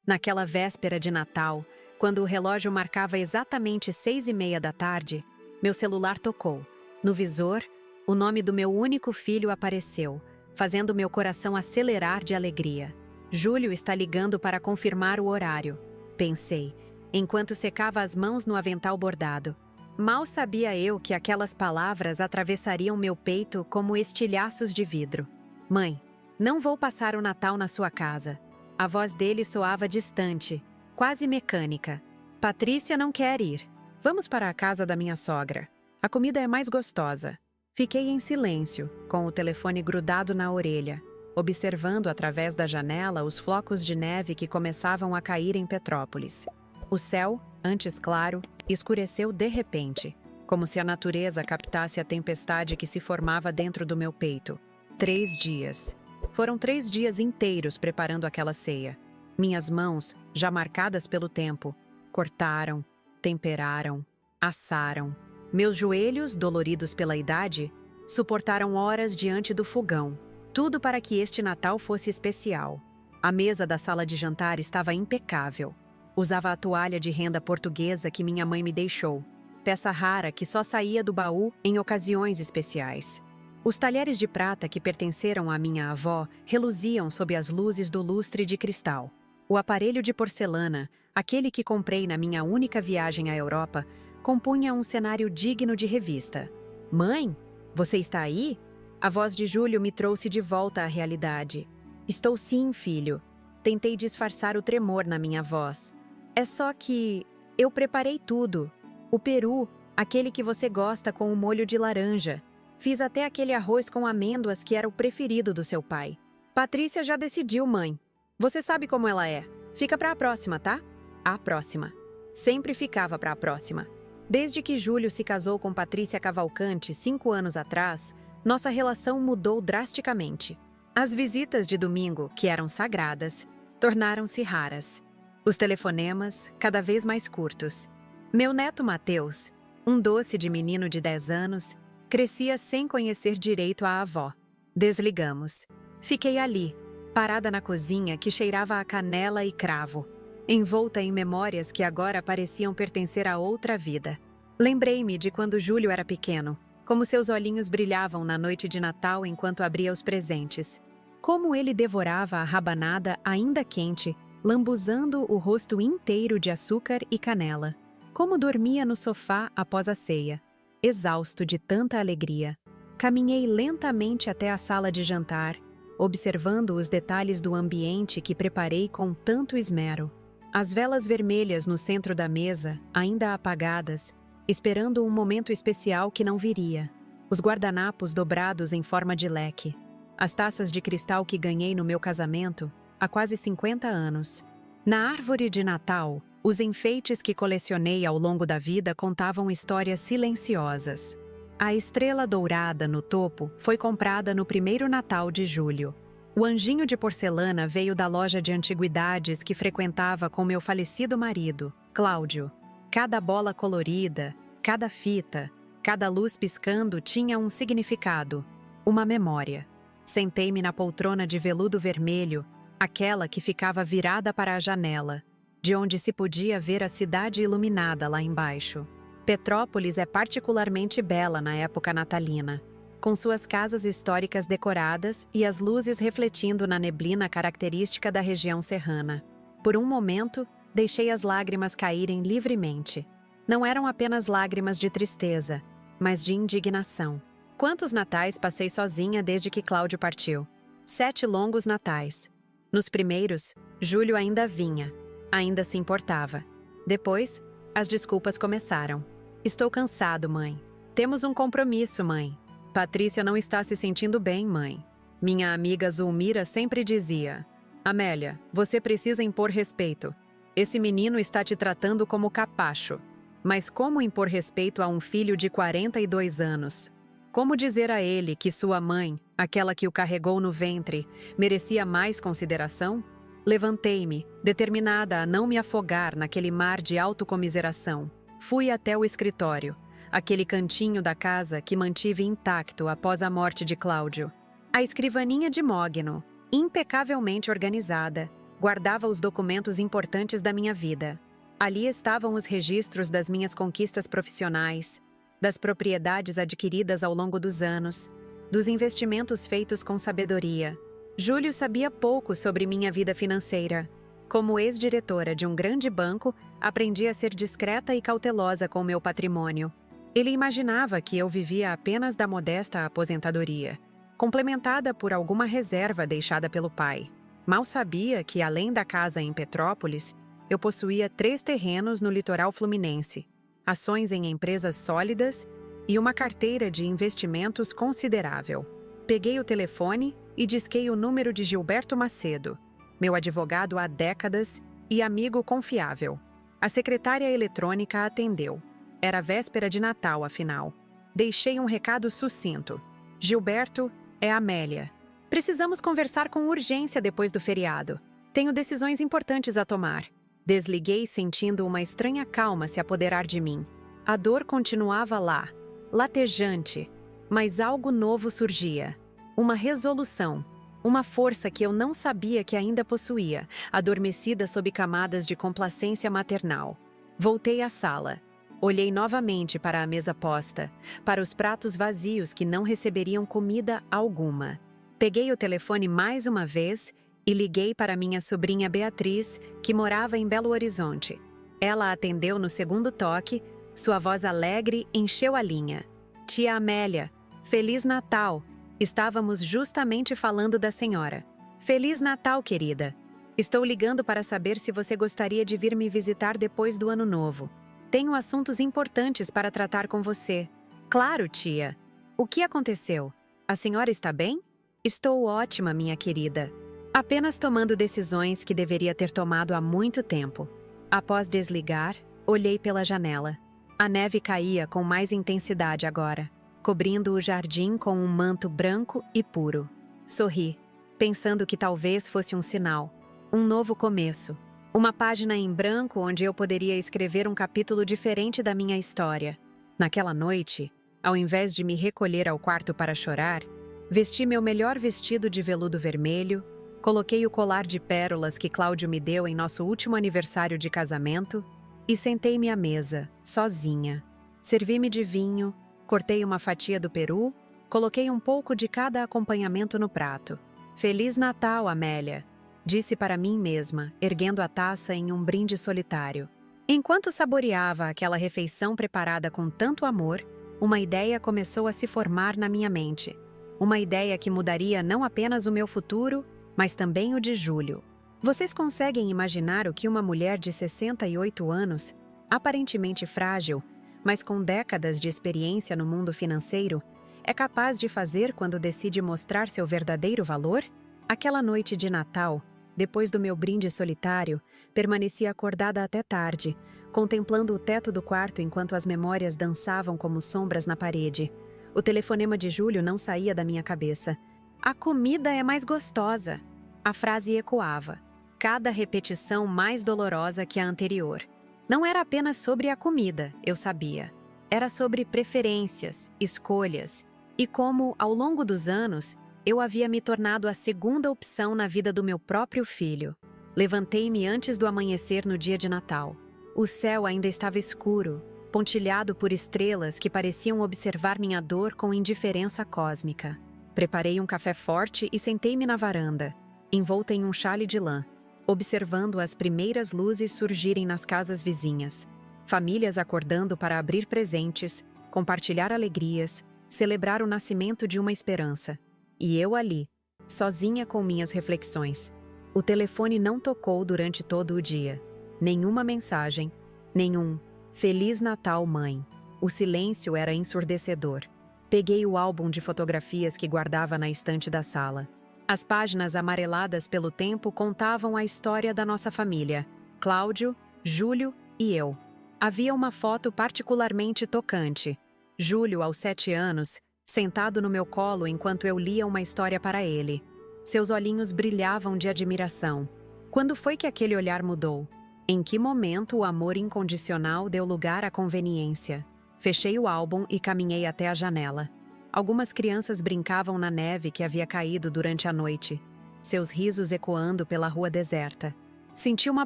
Naquela véspera de Natal, quando o relógio marcava exatamente 6:30 da tarde, meu celular tocou. No visor, o nome do meu único filho apareceu, fazendo meu coração acelerar de alegria. Júlio está ligando para confirmar o horário, pensei, enquanto secava as mãos no avental bordado. Mal sabia eu que aquelas palavras atravessariam meu peito como estilhaços de vidro. Mãe, não vou passar o Natal na sua casa. A voz dele soava distante, quase mecânica. Patrícia não quer ir. Vamos para a casa da minha sogra. A comida é mais gostosa. Fiquei em silêncio, com o telefone grudado na orelha, observando através da janela os flocos de neve que começavam a cair em Petrópolis. O céu, antes claro, escureceu de repente, como se a natureza captasse a tempestade que se formava dentro do meu peito. 3 dias. Foram 3 dias inteiros preparando aquela ceia. Minhas mãos, já marcadas pelo tempo, cortaram, temperaram, assaram. Meus joelhos, doloridos pela idade, suportaram horas diante do fogão. Tudo para que este Natal fosse especial. A mesa da sala de jantar estava impecável. Usava a toalha de renda portuguesa que minha mãe me deixou, peça rara que só saía do baú em ocasiões especiais. Os talheres de prata que pertenceram à minha avó reluziam sob as luzes do lustre de cristal. O aparelho de porcelana, aquele que comprei na minha única viagem à Europa, compunha um cenário digno de revista. Mãe, você está aí? A voz de Júlio me trouxe de volta à realidade. Estou sim, filho. Tentei disfarçar o tremor na minha voz. É só que eu preparei tudo. O peru, aquele que você gosta com o molho de laranja. Fiz até aquele arroz com amêndoas que era o preferido do seu pai. Patrícia já decidiu, mãe. Você sabe como ela é. Fica para a próxima, tá? A próxima. Sempre ficava para a próxima. Desde que Júlio se casou com Patrícia Cavalcante 5 anos atrás, nossa relação mudou drasticamente. As visitas de domingo, que eram sagradas, tornaram-se raras. Os telefonemas, cada vez mais curtos. Meu neto Mateus, um doce de menino de 10 anos, crescia sem conhecer direito a avó. Desligamos. Fiquei ali, parada na cozinha que cheirava a canela e cravo, envolta em memórias que agora pareciam pertencer a outra vida. Lembrei-me de quando Júlio era pequeno, como seus olhinhos brilhavam na noite de Natal enquanto abria os presentes. Como ele devorava a rabanada ainda quente, lambuzando o rosto inteiro de açúcar e canela. Como dormia no sofá após a ceia, exausto de tanta alegria. Caminhei lentamente até a sala de jantar, observando os detalhes do ambiente que preparei com tanto esmero. As velas vermelhas no centro da mesa, ainda apagadas, esperando um momento especial que não viria. Os guardanapos dobrados em forma de leque. As taças de cristal que ganhei no meu casamento, há quase 50 anos. Na árvore de Natal, os enfeites que colecionei ao longo da vida contavam histórias silenciosas. A estrela dourada no topo foi comprada no primeiro Natal de Júlio. O anjinho de porcelana veio da loja de antiguidades que frequentava com meu falecido marido, Cláudio. Cada bola colorida, cada fita, cada luz piscando tinha um significado, uma memória. Sentei-me na poltrona de veludo vermelho, aquela que ficava virada para a janela, de onde se podia ver a cidade iluminada lá embaixo. Petrópolis é particularmente bela na época natalina, com suas casas históricas decoradas e as luzes refletindo na neblina característica da região serrana. Por um momento, deixei as lágrimas caírem livremente. Não eram apenas lágrimas de tristeza, mas de indignação. Quantos natais passei sozinha desde que Cláudio partiu? 7 longos natais. Nos primeiros, Júlio ainda vinha, ainda se importava. Depois, as desculpas começaram. Estou cansado, mãe. Temos um compromisso, mãe. Patrícia não está se sentindo bem, mãe. Minha amiga Zulmira sempre dizia: Amélia, você precisa impor respeito. Esse menino está te tratando como capacho. Mas como impor respeito a um filho de 42 anos? Como dizer a ele que sua mãe, aquela que o carregou no ventre, merecia mais consideração? Levantei-me, determinada a não me afogar naquele mar de autocomiseração. Fui até o escritório, aquele cantinho da casa que mantive intacto após a morte de Cláudio. A escrivaninha de mogno, impecavelmente organizada, guardava os documentos importantes da minha vida. Ali estavam os registros das minhas conquistas profissionais, das propriedades adquiridas ao longo dos anos, dos investimentos feitos com sabedoria. Júlio sabia pouco sobre minha vida financeira. Como ex-diretora de um grande banco, aprendi a ser discreta e cautelosa com meu patrimônio. Ele imaginava que eu vivia apenas da modesta aposentadoria, complementada por alguma reserva deixada pelo pai. Mal sabia que, além da casa em Petrópolis, eu possuía 3 terrenos no litoral fluminense, ações em empresas sólidas e uma carteira de investimentos considerável. Peguei o telefone e disquei o número de Gilberto Macedo, meu advogado há décadas e amigo confiável. A secretária eletrônica atendeu. Era véspera de Natal, afinal. Deixei um recado sucinto. Gilberto, é Amélia. Precisamos conversar com urgência depois do feriado. Tenho decisões importantes a tomar. Desliguei sentindo uma estranha calma se apoderar de mim. A dor continuava lá, latejante, mas algo novo surgia. Uma resolução, uma força que eu não sabia que ainda possuía, adormecida sob camadas de complacência maternal. Voltei à sala. Olhei novamente para a mesa posta, para os pratos vazios que não receberiam comida alguma. Peguei o telefone mais uma vez e liguei para minha sobrinha Beatriz, que morava em Belo Horizonte. Ela atendeu no segundo toque, sua voz alegre encheu a linha. Tia Amélia, Feliz Natal! Estávamos justamente falando da senhora. Feliz Natal, querida! Estou ligando para saber se você gostaria de vir me visitar depois do Ano Novo. Tenho assuntos importantes para tratar com você. Claro, tia. O que aconteceu? A senhora está bem? Estou ótima, minha querida. Apenas tomando decisões que deveria ter tomado há muito tempo. Após desligar, olhei pela janela. A neve caía com mais intensidade agora, cobrindo o jardim com um manto branco e puro. Sorri, pensando que talvez fosse um sinal, um novo começo. Uma página em branco onde eu poderia escrever um capítulo diferente da minha história. Naquela noite, ao invés de me recolher ao quarto para chorar, vesti meu melhor vestido de veludo vermelho, coloquei o colar de pérolas que Cláudio me deu em nosso último aniversário de casamento e sentei-me à mesa, sozinha. Servi-me de vinho, cortei uma fatia do peru, coloquei um pouco de cada acompanhamento no prato. Feliz Natal, Amélia! Disse para mim mesma, erguendo a taça em um brinde solitário. Enquanto saboreava aquela refeição preparada com tanto amor, uma ideia começou a se formar na minha mente. Uma ideia que mudaria não apenas o meu futuro, mas também o de Júlio. Vocês conseguem imaginar o que uma mulher de 68 anos, aparentemente frágil, mas com décadas de experiência no mundo financeiro, é capaz de fazer quando decide mostrar seu verdadeiro valor? Aquela noite de Natal, depois do meu brinde solitário, permaneci acordada até tarde, contemplando o teto do quarto enquanto as memórias dançavam como sombras na parede. O telefonema de Júlio não saía da minha cabeça. A comida é mais gostosa. A frase ecoava, cada repetição mais dolorosa que a anterior. Não era apenas sobre a comida, eu sabia. Era sobre preferências, escolhas, e como, ao longo dos anos, eu havia me tornado a segunda opção na vida do meu próprio filho. Levantei-me antes do amanhecer no dia de Natal. O céu ainda estava escuro, pontilhado por estrelas que pareciam observar minha dor com indiferença cósmica. Preparei um café forte e sentei-me na varanda, envolta em um xale de lã, observando as primeiras luzes surgirem nas casas vizinhas. Famílias acordando para abrir presentes, compartilhar alegrias, celebrar o nascimento de uma esperança. E eu ali, sozinha com minhas reflexões. O telefone não tocou durante todo o dia. Nenhuma mensagem, nenhum Feliz Natal, mãe. O silêncio era ensurdecedor. Peguei o álbum de fotografias que guardava na estante da sala. As páginas amareladas pelo tempo contavam a história da nossa família. Cláudio, Júlio e eu. Havia uma foto particularmente tocante. Júlio, aos 7 anos, sentado no meu colo enquanto eu lia uma história para ele. Seus olhinhos brilhavam de admiração. Quando foi que aquele olhar mudou? Em que momento o amor incondicional deu lugar à conveniência? Fechei o álbum e caminhei até a janela. Algumas crianças brincavam na neve que havia caído durante a noite. seus risos ecoando pela rua deserta. Senti uma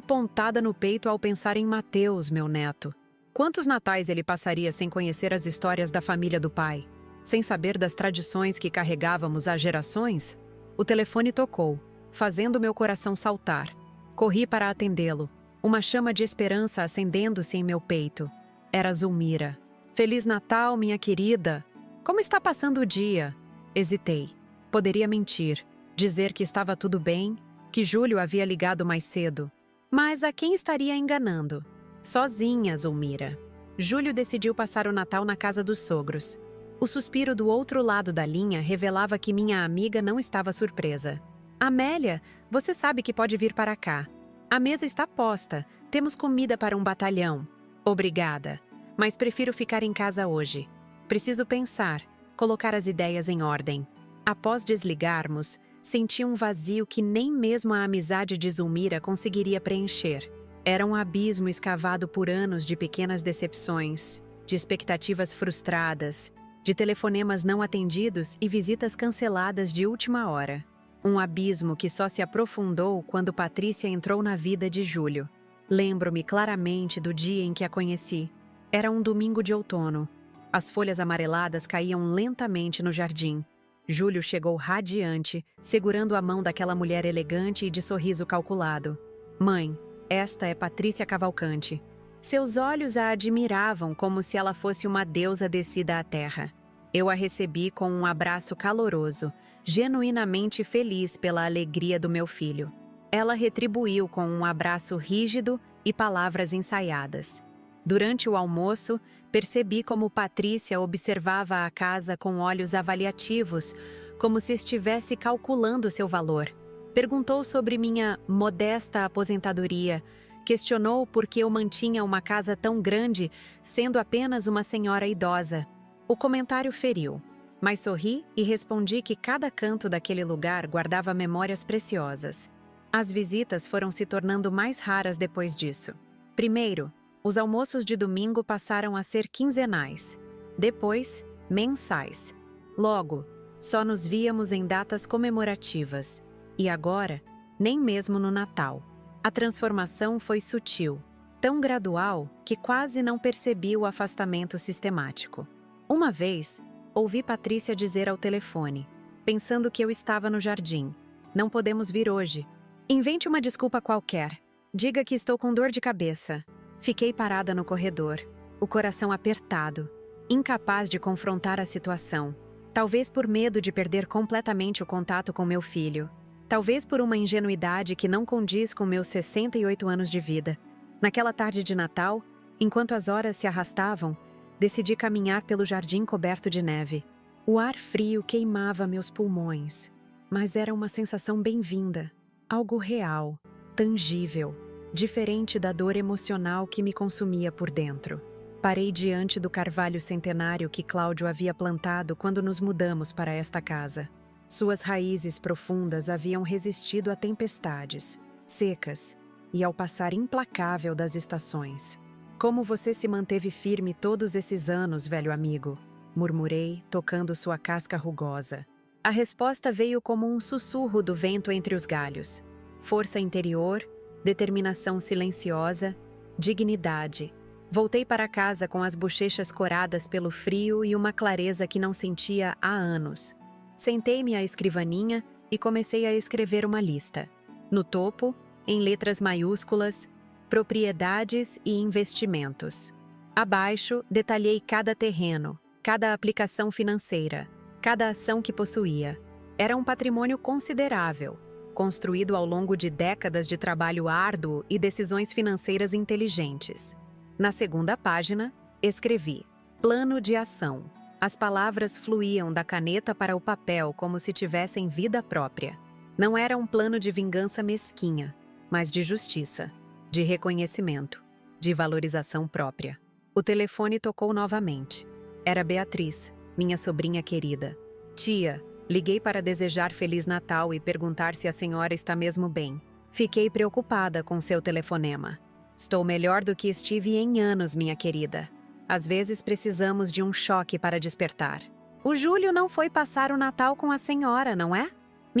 pontada no peito ao pensar em Mateus, meu neto. Quantos natais ele passaria sem conhecer as histórias da família do pai? Sem saber das tradições que carregávamos há gerações? O telefone tocou, fazendo meu coração saltar. Corri para atendê-lo, uma chama de esperança acendendo-se em meu peito. Era Zulmira. Feliz Natal, minha querida! Como está passando o dia? Hesitei. Poderia mentir, dizer que estava tudo bem, que Júlio havia ligado mais cedo. Mas a quem estaria enganando? Sozinha, Zulmira. Júlio decidiu passar o Natal na casa dos sogros. O suspiro do outro lado da linha revelava que minha amiga não estava surpresa. Amélia, você sabe que pode vir para cá. A mesa está posta. Temos comida para um batalhão. Obrigada, mas prefiro ficar em casa hoje. Preciso pensar, colocar as ideias em ordem. Após desligarmos, senti um vazio que nem mesmo a amizade de Zulmira conseguiria preencher. Era um abismo escavado por anos de pequenas decepções, de expectativas frustradas, de telefonemas não atendidos e visitas canceladas de última hora. Um abismo que só se aprofundou quando Patrícia entrou na vida de Júlio. Lembro-me claramente do dia em que a conheci. Era um domingo de outono. As folhas amareladas caíam lentamente no jardim. Júlio chegou radiante, segurando a mão daquela mulher elegante e de sorriso calculado. Mãe, esta é Patrícia Cavalcante. Seus olhos a admiravam como se ela fosse uma deusa descida à terra. Eu a recebi com um abraço caloroso, genuinamente feliz pela alegria do meu filho. Ela retribuiu com um abraço rígido e palavras ensaiadas. Durante o almoço, percebi como Patrícia observava a casa com olhos avaliativos, como se estivesse calculando seu valor. Perguntou sobre minha modesta aposentadoria, questionou por que eu mantinha uma casa tão grande, sendo apenas uma senhora idosa. O comentário feriu, mas sorri e respondi que cada canto daquele lugar guardava memórias preciosas. As visitas foram se tornando mais raras depois disso. Primeiro, os almoços de domingo passaram a ser quinzenais. Depois, mensais. Logo, só nos víamos em datas comemorativas. E agora, nem mesmo no Natal. A transformação foi sutil, tão gradual que quase não percebi o afastamento sistemático. Uma vez, ouvi Patrícia dizer ao telefone, pensando que eu estava no jardim: "Não podemos vir hoje. Invente uma desculpa qualquer. Diga que estou com dor de cabeça." Fiquei parada no corredor, o coração apertado, incapaz de confrontar a situação. Talvez por medo de perder completamente o contato com meu filho. Talvez por uma ingenuidade que não condiz com meus 68 anos de vida. Naquela tarde de Natal, enquanto as horas se arrastavam, decidi caminhar pelo jardim coberto de neve. O ar frio queimava meus pulmões, mas era uma sensação bem-vinda, algo real, tangível. Diferente da dor emocional que me consumia por dentro. Parei diante do carvalho centenário que Cláudio havia plantado quando nos mudamos para esta casa. Suas raízes profundas haviam resistido a tempestades, secas, e ao passar implacável das estações. "Como você se manteve firme todos esses anos, velho amigo?" murmurei, tocando sua casca rugosa. A resposta veio como um sussurro do vento entre os galhos. Força interior, determinação silenciosa, dignidade. Voltei para casa com as bochechas coradas pelo frio e uma clareza que não sentia há anos. Sentei-me à escrivaninha e comecei a escrever uma lista. No topo, em letras maiúsculas, propriedades e investimentos. Abaixo, detalhei cada terreno, cada aplicação financeira, cada ação que possuía. Era um patrimônio considerável, construído ao longo de décadas de trabalho árduo e decisões financeiras inteligentes. Na segunda página, escrevi: plano de ação. As palavras fluíam da caneta para o papel como se tivessem vida própria. Não era um plano de vingança mesquinha, mas de justiça, de reconhecimento, de valorização própria. O telefone tocou novamente. Era Beatriz, minha sobrinha querida. "Tia, liguei para desejar Feliz Natal e perguntar se a senhora está mesmo bem. Fiquei preocupada com seu telefonema. Estou melhor do que estive em anos, minha querida. Às vezes precisamos de um choque para despertar." "O Júlio não foi passar o Natal com a senhora, não é?"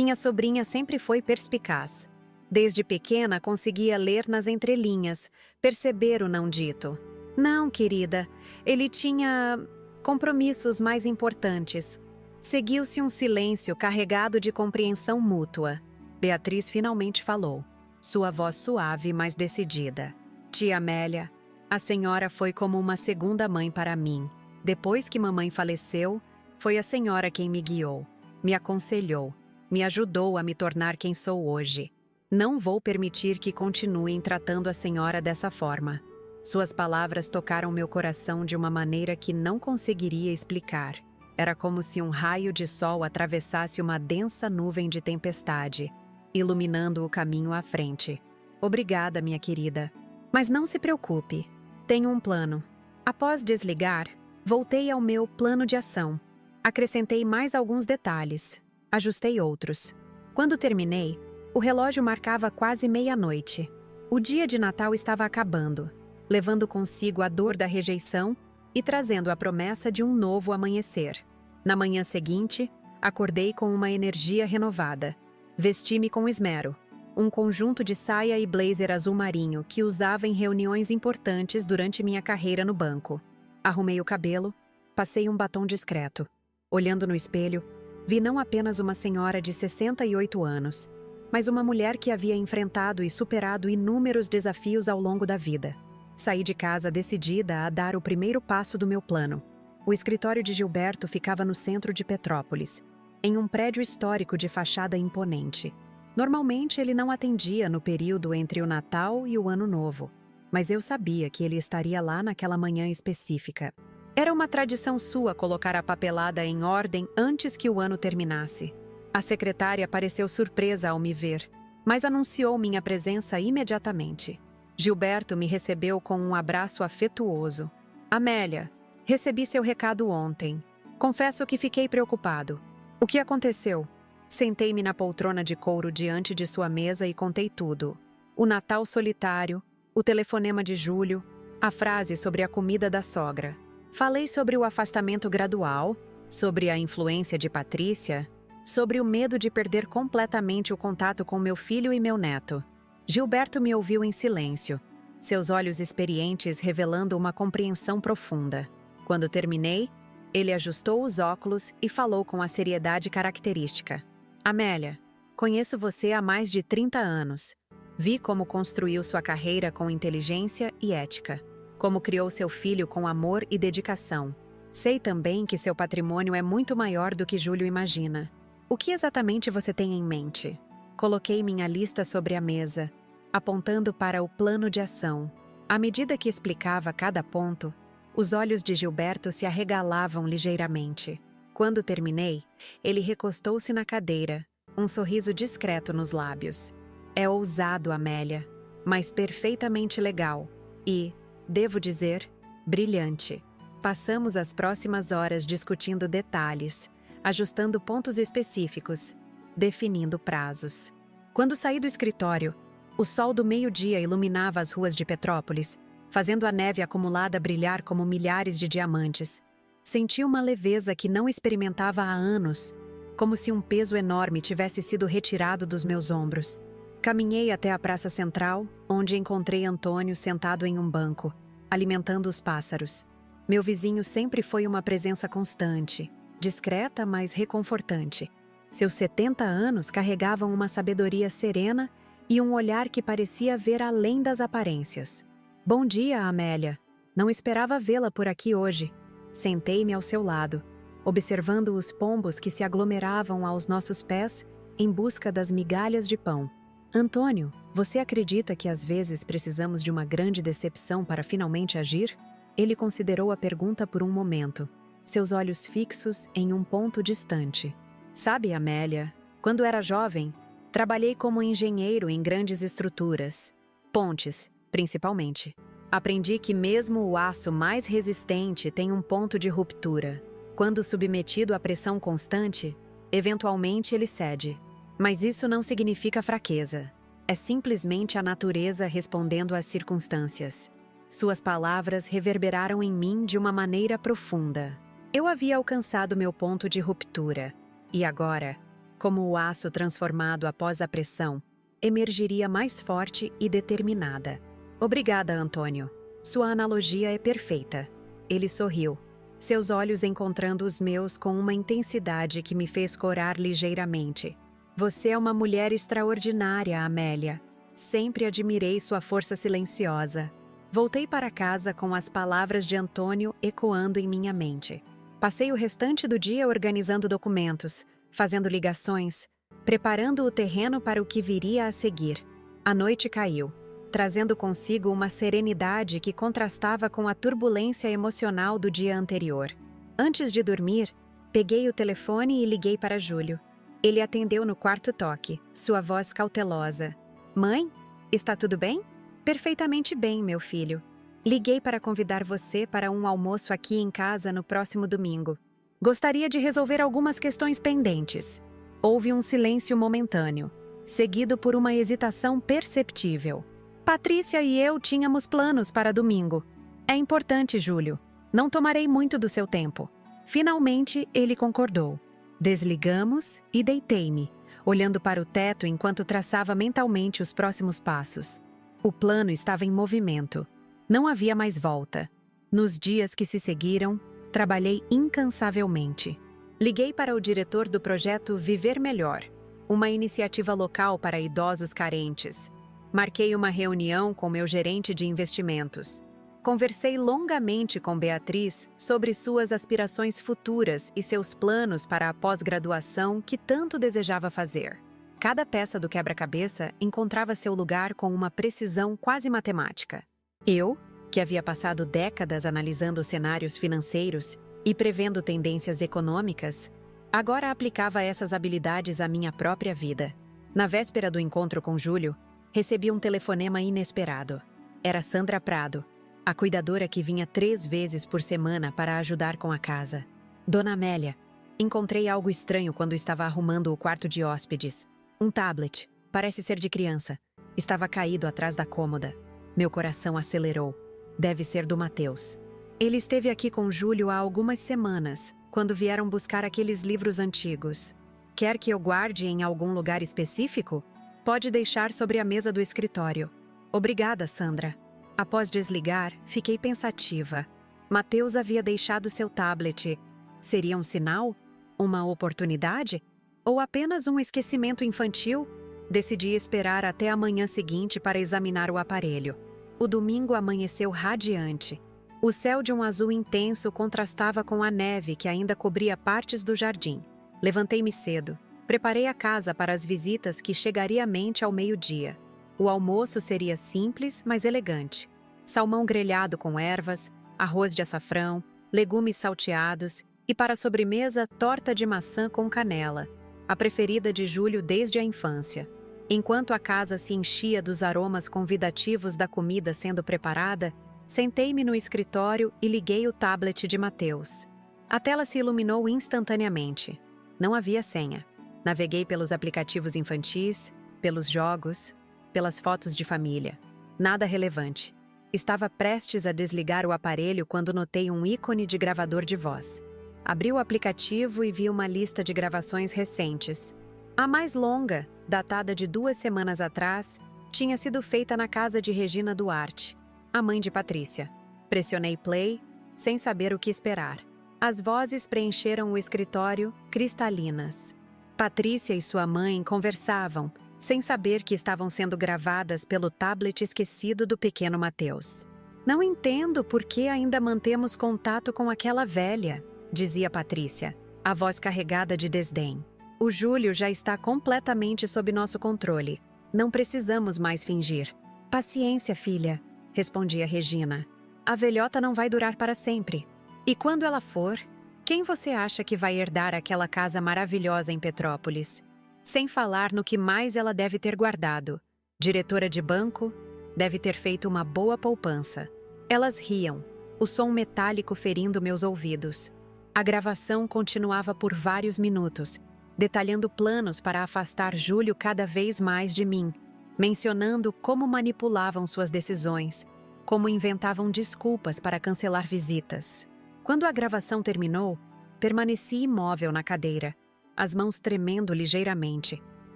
Minha sobrinha sempre foi perspicaz. Desde pequena conseguia ler nas entrelinhas, perceber o não dito. Não, querida, ele tinha compromissos mais importantes. Seguiu-se um silêncio carregado de compreensão mútua. Beatriz finalmente falou, sua voz suave, mas decidida. Tia Amélia, a senhora foi como uma segunda mãe para mim. Depois que mamãe faleceu, foi a senhora quem me guiou, me aconselhou, me ajudou a me tornar quem sou hoje. Não vou permitir que continuem tratando a senhora dessa forma. Suas palavras tocaram meu coração de uma maneira que não conseguiria explicar. Era como se um raio de sol atravessasse uma densa nuvem de tempestade, iluminando o caminho à frente. Obrigada, minha querida. Mas não se preocupe. Tenho um plano. Após desligar, voltei ao meu plano de ação. Acrescentei mais alguns detalhes. Ajustei outros. Quando terminei, o relógio marcava quase meia-noite. O dia de Natal estava acabando, levando consigo a dor da rejeição e trazendo a promessa de um novo amanhecer. Na manhã seguinte, acordei com uma energia renovada. Vesti-me com esmero, um conjunto de saia e blazer azul marinho que usava em reuniões importantes durante minha carreira no banco. Arrumei o cabelo, passei um batom discreto. Olhando no espelho, vi não apenas uma senhora de 68 anos, mas uma mulher que havia enfrentado e superado inúmeros desafios ao longo da vida. Saí de casa decidida a dar o primeiro passo do meu plano. O escritório de Gilberto ficava no centro de Petrópolis, em um prédio histórico de fachada imponente. Normalmente ele não atendia no período entre o Natal e o Ano Novo, mas eu sabia que ele estaria lá naquela manhã específica. Era uma tradição sua colocar a papelada em ordem antes que o ano terminasse. A secretária pareceu surpresa ao me ver, mas anunciou minha presença imediatamente. Gilberto me recebeu com um abraço afetuoso. Amélia, recebi seu recado ontem. Confesso que fiquei preocupado. O que aconteceu? Sentei-me na poltrona de couro diante de sua mesa e contei tudo. O Natal solitário, o telefonema de Júlio, a frase sobre a comida da sogra. Falei sobre o afastamento gradual, sobre a influência de Patrícia, sobre o medo de perder completamente o contato com meu filho e meu neto. Gilberto me ouviu em silêncio, seus olhos experientes revelando uma compreensão profunda. Quando terminei, ele ajustou os óculos e falou com a seriedade característica. Amélia, conheço você há mais de 30 anos. Vi como construiu sua carreira com inteligência e ética, como criou seu filho com amor e dedicação. Sei também que seu patrimônio é muito maior do que Júlio imagina. O que exatamente você tem em mente? Coloquei minha lista sobre a mesa, apontando para o plano de ação. À medida que explicava cada ponto, os olhos de Gilberto se arregalavam ligeiramente. Quando terminei, ele recostou-se na cadeira, um sorriso discreto nos lábios. É ousado, Amélia, mas perfeitamente legal. E, devo dizer, brilhante. Passamos as próximas horas discutindo detalhes, ajustando pontos específicos, definindo prazos. Quando saí do escritório, o sol do meio-dia iluminava as ruas de Petrópolis, fazendo a neve acumulada brilhar como milhares de diamantes. Senti uma leveza que não experimentava há anos, como se um peso enorme tivesse sido retirado dos meus ombros. Caminhei até a praça central, onde encontrei Antônio sentado em um banco, alimentando os pássaros. Meu vizinho sempre foi uma presença constante, discreta, mas reconfortante. Seus 70 anos carregavam uma sabedoria serena e um olhar que parecia ver além das aparências. Bom dia, Amélia. Não esperava vê-la por aqui hoje. Sentei-me ao seu lado, observando os pombos que se aglomeravam aos nossos pés em busca das migalhas de pão. Antônio, você acredita que às vezes precisamos de uma grande decepção para finalmente agir? Ele considerou a pergunta por um momento, seus olhos fixos em um ponto distante. Sabe, Amélia, quando era jovem, trabalhei como engenheiro em grandes estruturas, pontes, principalmente. Aprendi que mesmo o aço mais resistente tem um ponto de ruptura. Quando submetido à pressão constante, eventualmente ele cede. Mas isso não significa fraqueza. É simplesmente a natureza respondendo às circunstâncias. Suas palavras reverberaram em mim de uma maneira profunda. Eu havia alcançado meu ponto de ruptura. E agora, como o aço transformado após a pressão, emergiria mais forte e determinada. Obrigada, Antônio. Sua analogia é perfeita. Ele sorriu, seus olhos encontrando os meus com uma intensidade que me fez corar ligeiramente. Você é uma mulher extraordinária, Amélia. Sempre admirei sua força silenciosa. Voltei para casa com as palavras de Antônio ecoando em minha mente. Passei o restante do dia organizando documentos, fazendo ligações, preparando o terreno para o que viria a seguir. A noite caiu, trazendo consigo uma serenidade que contrastava com a turbulência emocional do dia anterior. Antes de dormir, peguei o telefone e liguei para Júlio. Ele atendeu no quarto toque, sua voz cautelosa. Mãe, está tudo bem? Perfeitamente bem, meu filho. Liguei para convidar você para um almoço aqui em casa no próximo domingo. Gostaria de resolver algumas questões pendentes. Houve um silêncio momentâneo, seguido por uma hesitação perceptível. Patrícia e eu tínhamos planos para domingo. É importante, Júlio. Não tomarei muito do seu tempo. Finalmente, ele concordou. Desligamos e deitei-me, olhando para o teto enquanto traçava mentalmente os próximos passos. O plano estava em movimento. Não havia mais volta. Nos dias que se seguiram, trabalhei incansavelmente. Liguei para o diretor do projeto Viver Melhor, uma iniciativa local para idosos carentes. Marquei uma reunião com meu gerente de investimentos. Conversei longamente com Beatriz sobre suas aspirações futuras e seus planos para a pós-graduação que tanto desejava fazer. Cada peça do quebra-cabeça encontrava seu lugar com uma precisão quase matemática. Eu, que havia passado décadas analisando cenários financeiros e prevendo tendências econômicas, agora aplicava essas habilidades à minha própria vida. Na véspera do encontro com Júlio, recebi um telefonema inesperado. Era Sandra Prado, a cuidadora que vinha 3 vezes por semana para ajudar com a casa. Dona Amélia, encontrei algo estranho quando estava arrumando o quarto de hóspedes. Um tablet, parece ser de criança, estava caído atrás da cômoda. Meu coração acelerou. Deve ser do Matheus. Ele esteve aqui com Júlio há algumas semanas, quando vieram buscar aqueles livros antigos. Quer que eu guarde em algum lugar específico? Pode deixar sobre a mesa do escritório. Obrigada, Sandra. Após desligar, fiquei pensativa. Matheus havia deixado seu tablet. Seria um sinal? Uma oportunidade? Ou apenas um esquecimento infantil? Decidi esperar até a manhã seguinte para examinar o aparelho. O domingo amanheceu radiante. O céu de um azul intenso contrastava com a neve que ainda cobria partes do jardim. Levantei-me cedo. Preparei a casa para as visitas que chegaria à mente ao meio-dia. O almoço seria simples, mas elegante. Salmão grelhado com ervas, arroz de açafrão, legumes salteados e, para a sobremesa, torta de maçã com canela, a preferida de Júlio desde a infância. Enquanto a casa se enchia dos aromas convidativos da comida sendo preparada, sentei-me no escritório e liguei o tablet de Matheus. A tela se iluminou instantaneamente. Não havia senha. Naveguei pelos aplicativos infantis, pelos jogos, pelas fotos de família. Nada relevante. Estava prestes a desligar o aparelho quando notei um ícone de gravador de voz. Abri o aplicativo e vi uma lista de gravações recentes. A mais longa, datada de 2 semanas atrás, tinha sido feita na casa de Regina Duarte, a mãe de Patrícia. Pressionei play, sem saber o que esperar. As vozes preencheram o escritório, cristalinas. Patrícia e sua mãe conversavam, sem saber que estavam sendo gravadas pelo tablet esquecido do pequeno Matheus. Não entendo por que ainda mantemos contato com aquela velha, dizia Patrícia, a voz carregada de desdém. O Júlio já está completamente sob nosso controle. Não precisamos mais fingir. Paciência, filha, respondia Regina. A velhota não vai durar para sempre. E quando ela for, quem você acha que vai herdar aquela casa maravilhosa em Petrópolis? Sem falar no que mais ela deve ter guardado. Diretora de banco, deve ter feito uma boa poupança. Elas riam, o som metálico ferindo meus ouvidos. A gravação continuava por vários minutos, detalhando planos para afastar Júlio cada vez mais de mim, mencionando como manipulavam suas decisões, como inventavam desculpas para cancelar visitas. Quando a gravação terminou, permaneci imóvel na cadeira, as mãos tremendo ligeiramente.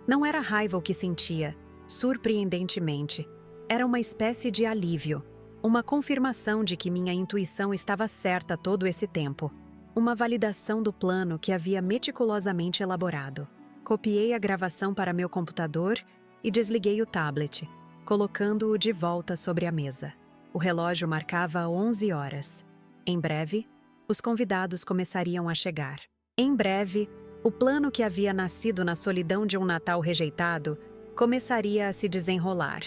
Não era raiva o que sentia, surpreendentemente. Era uma espécie de alívio, uma confirmação de que minha intuição estava certa todo esse tempo. Uma validação do plano que havia meticulosamente elaborado. Copiei a gravação para meu computador e desliguei o tablet, colocando-o de volta sobre a mesa. O relógio marcava 11 horas. Em breve, os convidados começariam a chegar. Em breve, o plano que havia nascido na solidão de um Natal rejeitado começaria a se desenrolar.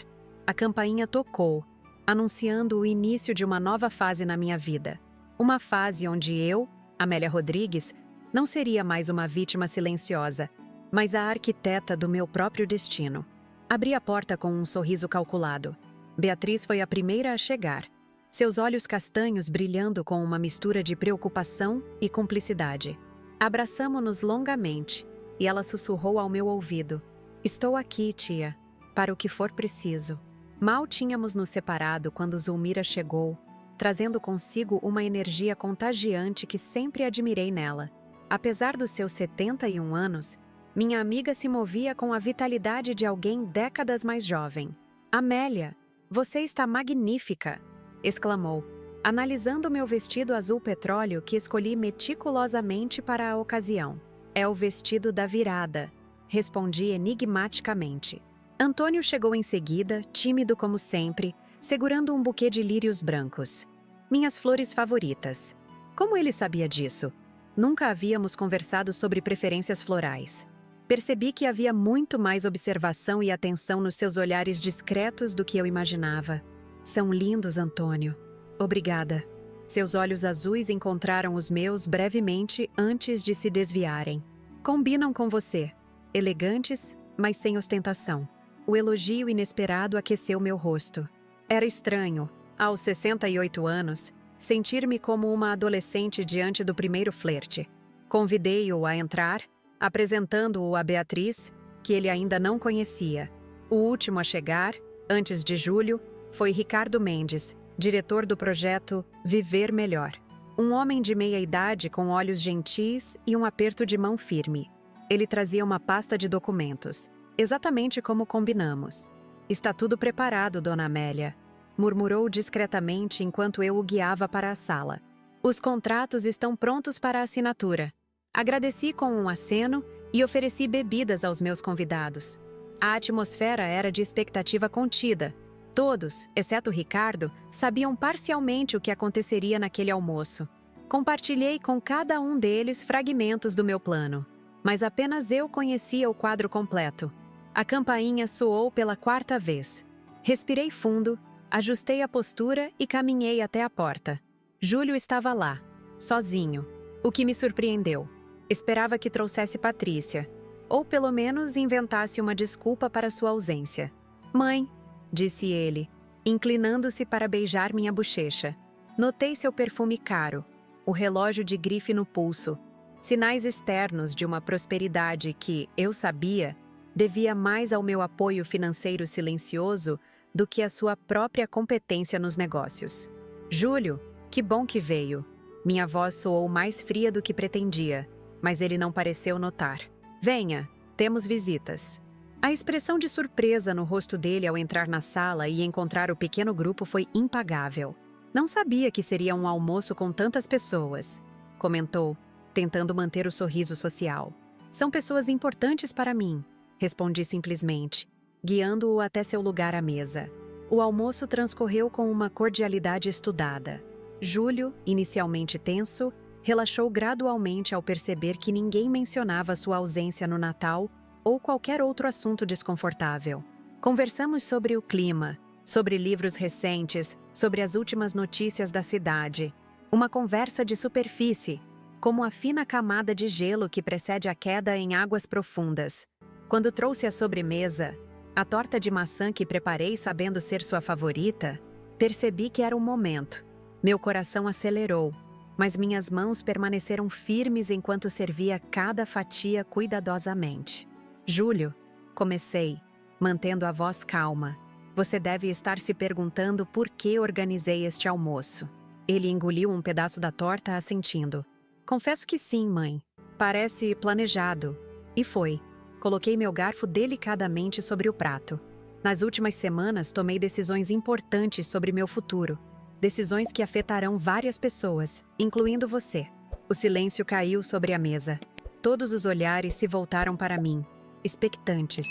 A campainha tocou, anunciando o início de uma nova fase na minha vida. Uma fase onde eu, Amélia Rodrigues, não seria mais uma vítima silenciosa, mas a arquiteta do meu próprio destino. Abri a porta com um sorriso calculado. Beatriz foi a primeira a chegar, seus olhos castanhos brilhando com uma mistura de preocupação e cumplicidade. Abraçamo-nos longamente, e ela sussurrou ao meu ouvido: "Estou aqui, tia, para o que for preciso." Mal tínhamos nos separado quando Zulmira chegou, trazendo consigo uma energia contagiante que sempre admirei nela. Apesar dos seus 71 anos, minha amiga se movia com a vitalidade de alguém décadas mais jovem. "Amélia, você está magnífica!" exclamou, analisando meu vestido azul petróleo que escolhi meticulosamente para a ocasião. "É o vestido da virada", respondi enigmaticamente. Antônio chegou em seguida, tímido como sempre, segurando um buquê de lírios brancos. Minhas flores favoritas. Como ele sabia disso? Nunca havíamos conversado sobre preferências florais. Percebi que havia muito mais observação e atenção nos seus olhares discretos do que eu imaginava. "São lindos, Antônio." "Obrigada." Seus olhos azuis encontraram os meus brevemente antes de se desviarem. "Combinam com você. Elegantes, mas sem ostentação." O elogio inesperado aqueceu meu rosto. Era estranho, aos 68 anos, sentir-me como uma adolescente diante do primeiro flerte. Convidei-o a entrar, apresentando-o a Beatriz, que ele ainda não conhecia. O último a chegar, antes de Júlio, foi Ricardo Mendes, diretor do projeto Viver Melhor. Um homem de meia idade com olhos gentis e um aperto de mão firme. Ele trazia uma pasta de documentos, exatamente como combinamos. "Está tudo preparado, dona Amélia", murmurou discretamente enquanto eu o guiava para a sala. "Os contratos estão prontos para assinatura." Agradeci com um aceno e ofereci bebidas aos meus convidados. A atmosfera era de expectativa contida. Todos, exceto Ricardo, sabiam parcialmente o que aconteceria naquele almoço. Compartilhei com cada um deles fragmentos do meu plano, mas apenas eu conhecia o quadro completo. A campainha soou pela 4ª vez. Respirei fundo, ajustei a postura e caminhei até a porta. Júlio estava lá, sozinho, o que me surpreendeu. Esperava que trouxesse Patrícia, ou pelo menos inventasse uma desculpa para sua ausência. "Mãe", disse ele, inclinando-se para beijar minha bochecha. Notei seu perfume caro, o relógio de grife no pulso, sinais externos de uma prosperidade que, eu sabia, devia mais ao meu apoio financeiro silencioso do que à sua própria competência nos negócios. "Júlio, que bom que veio." Minha voz soou mais fria do que pretendia, mas ele não pareceu notar. "Venha, temos visitas." A expressão de surpresa no rosto dele ao entrar na sala e encontrar o pequeno grupo foi impagável. "Não sabia que seria um almoço com tantas pessoas", comentou, tentando manter o sorriso social. "São pessoas importantes para mim", respondi simplesmente, guiando-o até seu lugar à mesa. O almoço transcorreu com uma cordialidade estudada. Júlio, inicialmente tenso, relaxou gradualmente ao perceber que ninguém mencionava sua ausência no Natal ou qualquer outro assunto desconfortável. Conversamos sobre o clima, sobre livros recentes, sobre as últimas notícias da cidade. Uma conversa de superfície, como a fina camada de gelo que precede a queda em águas profundas. Quando trouxe a sobremesa, a torta de maçã que preparei sabendo ser sua favorita, percebi que era o momento. Meu coração acelerou, mas minhas mãos permaneceram firmes enquanto servia cada fatia cuidadosamente. "Júlio", comecei, mantendo a voz calma, "você deve estar se perguntando por que organizei este almoço." Ele engoliu um pedaço da torta assentindo. "Confesso que sim, mãe. Parece planejado, E foi. Coloquei meu garfo delicadamente sobre o prato. Nas últimas semanas, tomei decisões importantes sobre meu futuro. Decisões que afetarão várias pessoas, incluindo você. O silêncio caiu sobre a mesa. Todos os olhares se voltaram para mim, expectantes.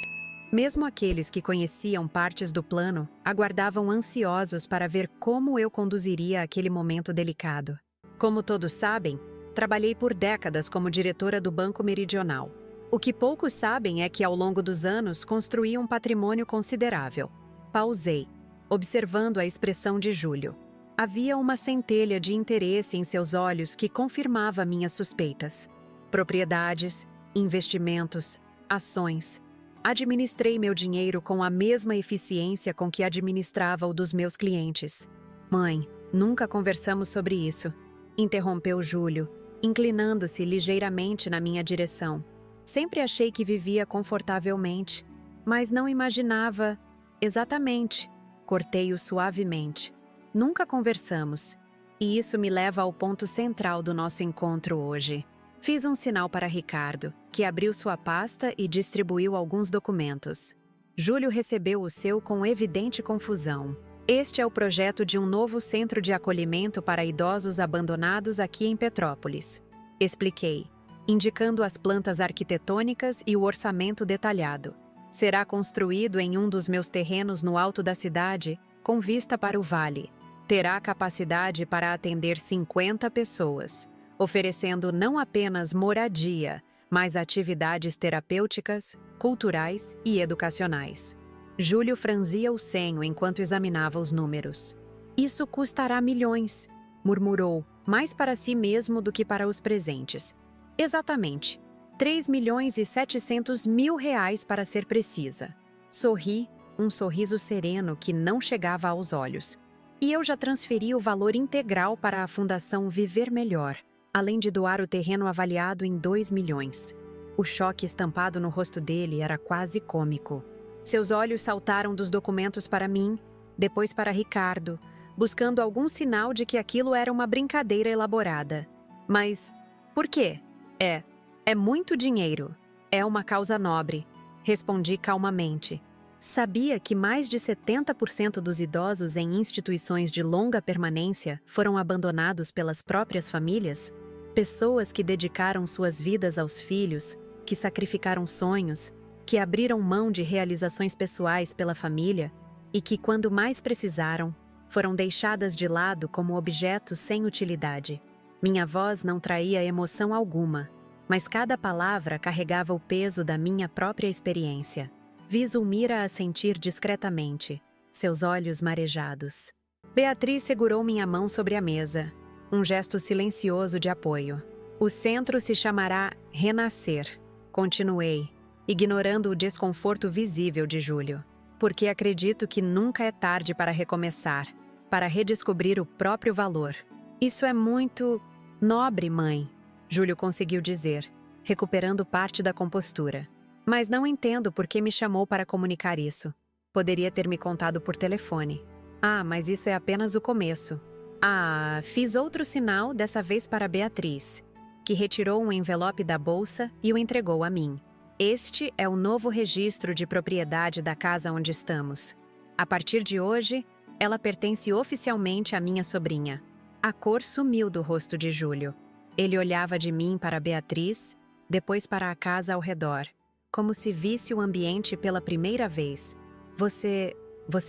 Mesmo aqueles que conheciam partes do plano, aguardavam ansiosos para ver como eu conduziria aquele momento delicado. Como todos sabem, trabalhei por décadas como diretora do Banco Meridional. O que poucos sabem é que, ao longo dos anos, construí um patrimônio considerável. Pausei, observando a expressão de Júlio. Havia uma centelha de interesse em seus olhos que confirmava minhas suspeitas. Propriedades, investimentos, ações. Administrei meu dinheiro com a mesma eficiência com que administrava o dos meus clientes. Mãe, nunca conversamos sobre isso. Interrompeu Júlio, inclinando-se ligeiramente na minha direção. Sempre achei que vivia confortavelmente, mas não imaginava exatamente. Cortei-o suavemente. Nunca conversamos, e isso me leva ao ponto central do nosso encontro hoje. Fiz um sinal para Ricardo, que abriu sua pasta e distribuiu alguns documentos. Júlio recebeu o seu com evidente confusão. Este é o projeto de um novo centro de acolhimento para idosos abandonados aqui em Petrópolis. Expliquei, indicando as plantas arquitetônicas e o orçamento detalhado. Será construído em um dos meus terrenos no alto da cidade, com vista para o vale. Terá capacidade para atender 50 pessoas, oferecendo não apenas moradia, mas atividades terapêuticas, culturais e educacionais. Júlio franzia o senho enquanto examinava os números. Isso custará milhões, murmurou, mais para si mesmo do que para os presentes. Exatamente, 3.700.000 reais para ser precisa. Sorri, um sorriso sereno que não chegava aos olhos. E eu já transferi o valor integral para a Fundação Viver Melhor, além de doar o terreno avaliado em 2 milhões. O choque estampado no rosto dele era quase cômico. Seus olhos saltaram dos documentos para mim, depois para Ricardo, buscando algum sinal de que aquilo era uma brincadeira elaborada. Mas, por quê? É muito dinheiro. É uma causa nobre, respondi calmamente. Sabia que mais de 70% dos idosos em instituições de longa permanência foram abandonados pelas próprias famílias? Pessoas que dedicaram suas vidas aos filhos, que sacrificaram sonhos, que abriram mão de realizações pessoais pela família e que, quando mais precisaram, foram deixadas de lado como objetos sem utilidade. Minha voz não traía emoção alguma, mas cada palavra carregava o peso da minha própria experiência. Vi Zulmira assentir discretamente, seus olhos marejados. Beatriz segurou minha mão sobre a mesa, um gesto silencioso de apoio. O centro se chamará Renascer, continuei, ignorando o desconforto visível de Júlio, porque acredito que nunca é tarde para recomeçar, para redescobrir o próprio valor. Isso é muito nobre, mãe, Júlio conseguiu dizer, recuperando parte da compostura. Mas não entendo por que me chamou para comunicar isso. Poderia ter me contado por telefone. Ah, mas isso é apenas o começo. Ah, fiz outro sinal, dessa vez para Beatriz, que retirou um envelope da bolsa e o entregou a mim. Este é o novo registro de propriedade da casa onde estamos. A partir de hoje, ela pertence oficialmente à minha sobrinha. A cor sumiu do rosto de Júlio. Ele olhava de mim para Beatriz, depois para a casa ao redor, como se visse o ambiente pela primeira vez. Você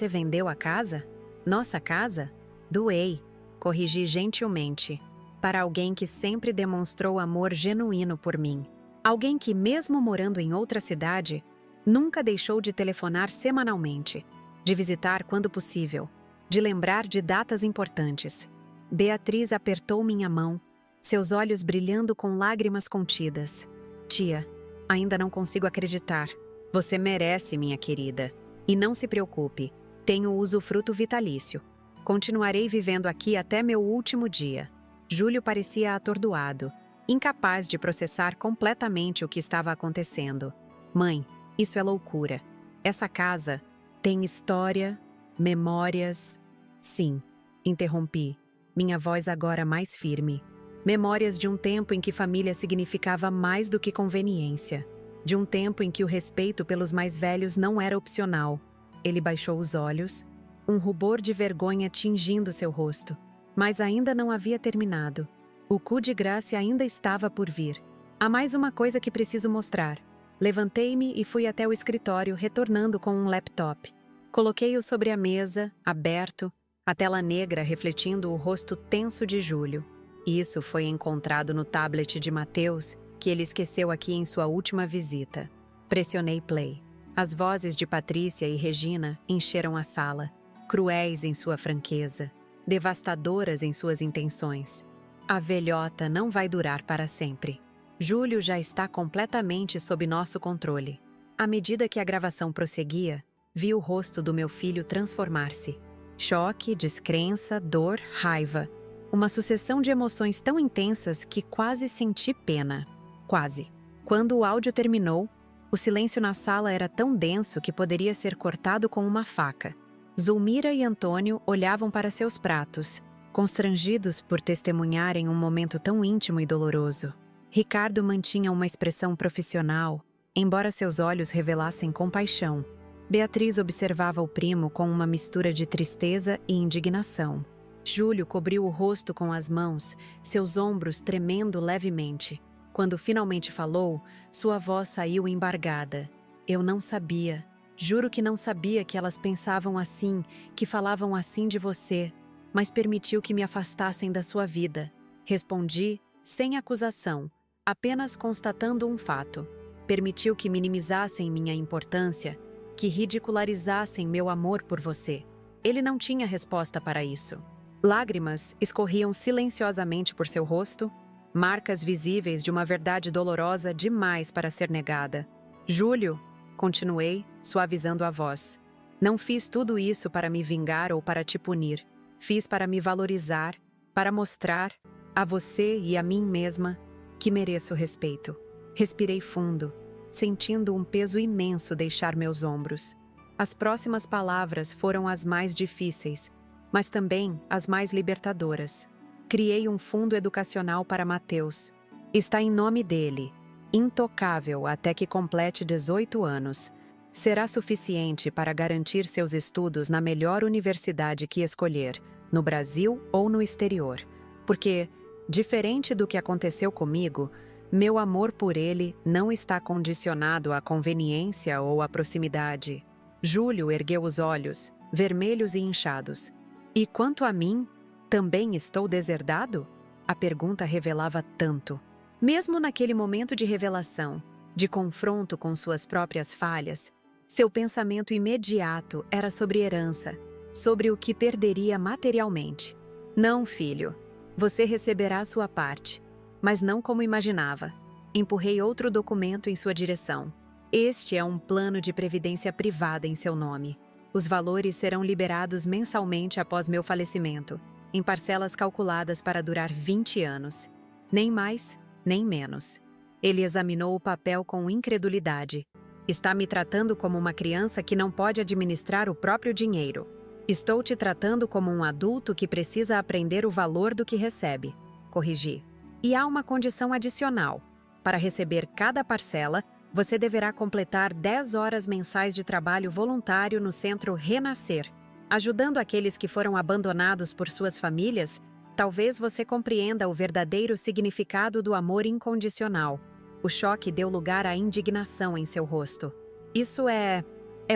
vendeu a casa? Nossa casa? Doei, corrigi gentilmente, para alguém que sempre demonstrou amor genuíno por mim. Alguém que, mesmo morando em outra cidade, nunca deixou de telefonar semanalmente, de visitar quando possível, de lembrar de datas importantes. Beatriz apertou minha mão, seus olhos brilhando com lágrimas contidas. Tia, ainda não consigo acreditar. Você merece, minha querida. E não se preocupe, tenho usufruto vitalício. Continuarei vivendo aqui até meu último dia. Júlio parecia atordoado, incapaz de processar completamente o que estava acontecendo. Mãe, isso é loucura. Essa casa tem história, memórias... Sim, interrompi, minha voz agora mais firme. Memórias de um tempo em que família significava mais do que conveniência. de um tempo em que o respeito pelos mais velhos não era opcional. Ele baixou os olhos, um rubor de vergonha tingindo seu rosto. Mas ainda não havia terminado. O coup de grâce ainda estava por vir. Há mais uma coisa que preciso mostrar. Levantei-me e fui até o escritório, retornando com um laptop. Coloquei-o sobre a mesa, aberto, a tela negra refletindo o rosto tenso de Júlio. Isso foi encontrado no tablet de Mateus, que ele esqueceu aqui em sua última visita. Pressionei play. As vozes de Patrícia e Regina encheram a sala, cruéis em sua franqueza, devastadoras em suas intenções. A velhota não vai durar para sempre. Júlio já está completamente sob nosso controle. À medida que a gravação prosseguia, vi o rosto do meu filho transformar-se. Choque, descrença, dor, raiva. Uma sucessão de emoções tão intensas que quase senti pena. Quase. Quando o áudio terminou, o silêncio na sala era tão denso que poderia ser cortado com uma faca. Zulmira e Antônio olhavam para seus pratos, constrangidos por testemunharem um momento tão íntimo e doloroso. Ricardo mantinha uma expressão profissional, embora seus olhos revelassem compaixão. Beatriz observava o primo com uma mistura de tristeza e indignação. Júlio cobriu o rosto com as mãos, seus ombros tremendo levemente. Quando finalmente falou, sua voz saiu embargada. Eu não sabia. Juro que não sabia que elas pensavam assim, que falavam assim de você, mas permitiu que me afastassem da sua vida. Respondi, sem acusação, apenas constatando um fato. Permitiu que minimizassem minha importância, que ridicularizassem meu amor por você. Ele não tinha resposta para isso. Lágrimas escorriam silenciosamente por seu rosto, marcas visíveis de uma verdade dolorosa demais para ser negada. Júlio, continuei, suavizando a voz. Não fiz tudo isso para me vingar ou para te punir. Fiz para me valorizar, para mostrar, a você e a mim mesma, que mereço respeito. Respirei fundo, sentindo um peso imenso deixar meus ombros. As próximas palavras foram as mais difíceis, mas também as mais libertadoras. Criei um fundo educacional para Mateus. Está em nome dele, intocável até que complete 18 anos. Será suficiente para garantir seus estudos na melhor universidade que escolher, no Brasil ou no exterior. Porque, diferente do que aconteceu comigo, meu amor por ele não está condicionado à conveniência ou à proximidade. Júlio ergueu os olhos, vermelhos e inchados. E quanto a mim, também estou deserdado? A pergunta revelava tanto. Mesmo naquele momento de revelação, de confronto com suas próprias falhas, seu pensamento imediato era sobre herança, sobre o que perderia materialmente. Não, filho, você receberá sua parte, mas não como imaginava. Empurrei outro documento em sua direção. Este é um plano de previdência privada em seu nome. Os valores serão liberados mensalmente após meu falecimento, em parcelas calculadas para durar 20 anos. Nem mais, nem menos. Ele examinou o papel com incredulidade. Está me tratando como uma criança que não pode administrar o próprio dinheiro. Estou te tratando como um adulto que precisa aprender o valor do que recebe. Corrigi. E há uma condição adicional. Para receber cada parcela, você deverá completar 10 horas mensais de trabalho voluntário no Centro Renascer. Ajudando aqueles que foram abandonados por suas famílias, talvez você compreenda o verdadeiro significado do amor incondicional. O choque deu lugar à indignação em seu rosto. Isso é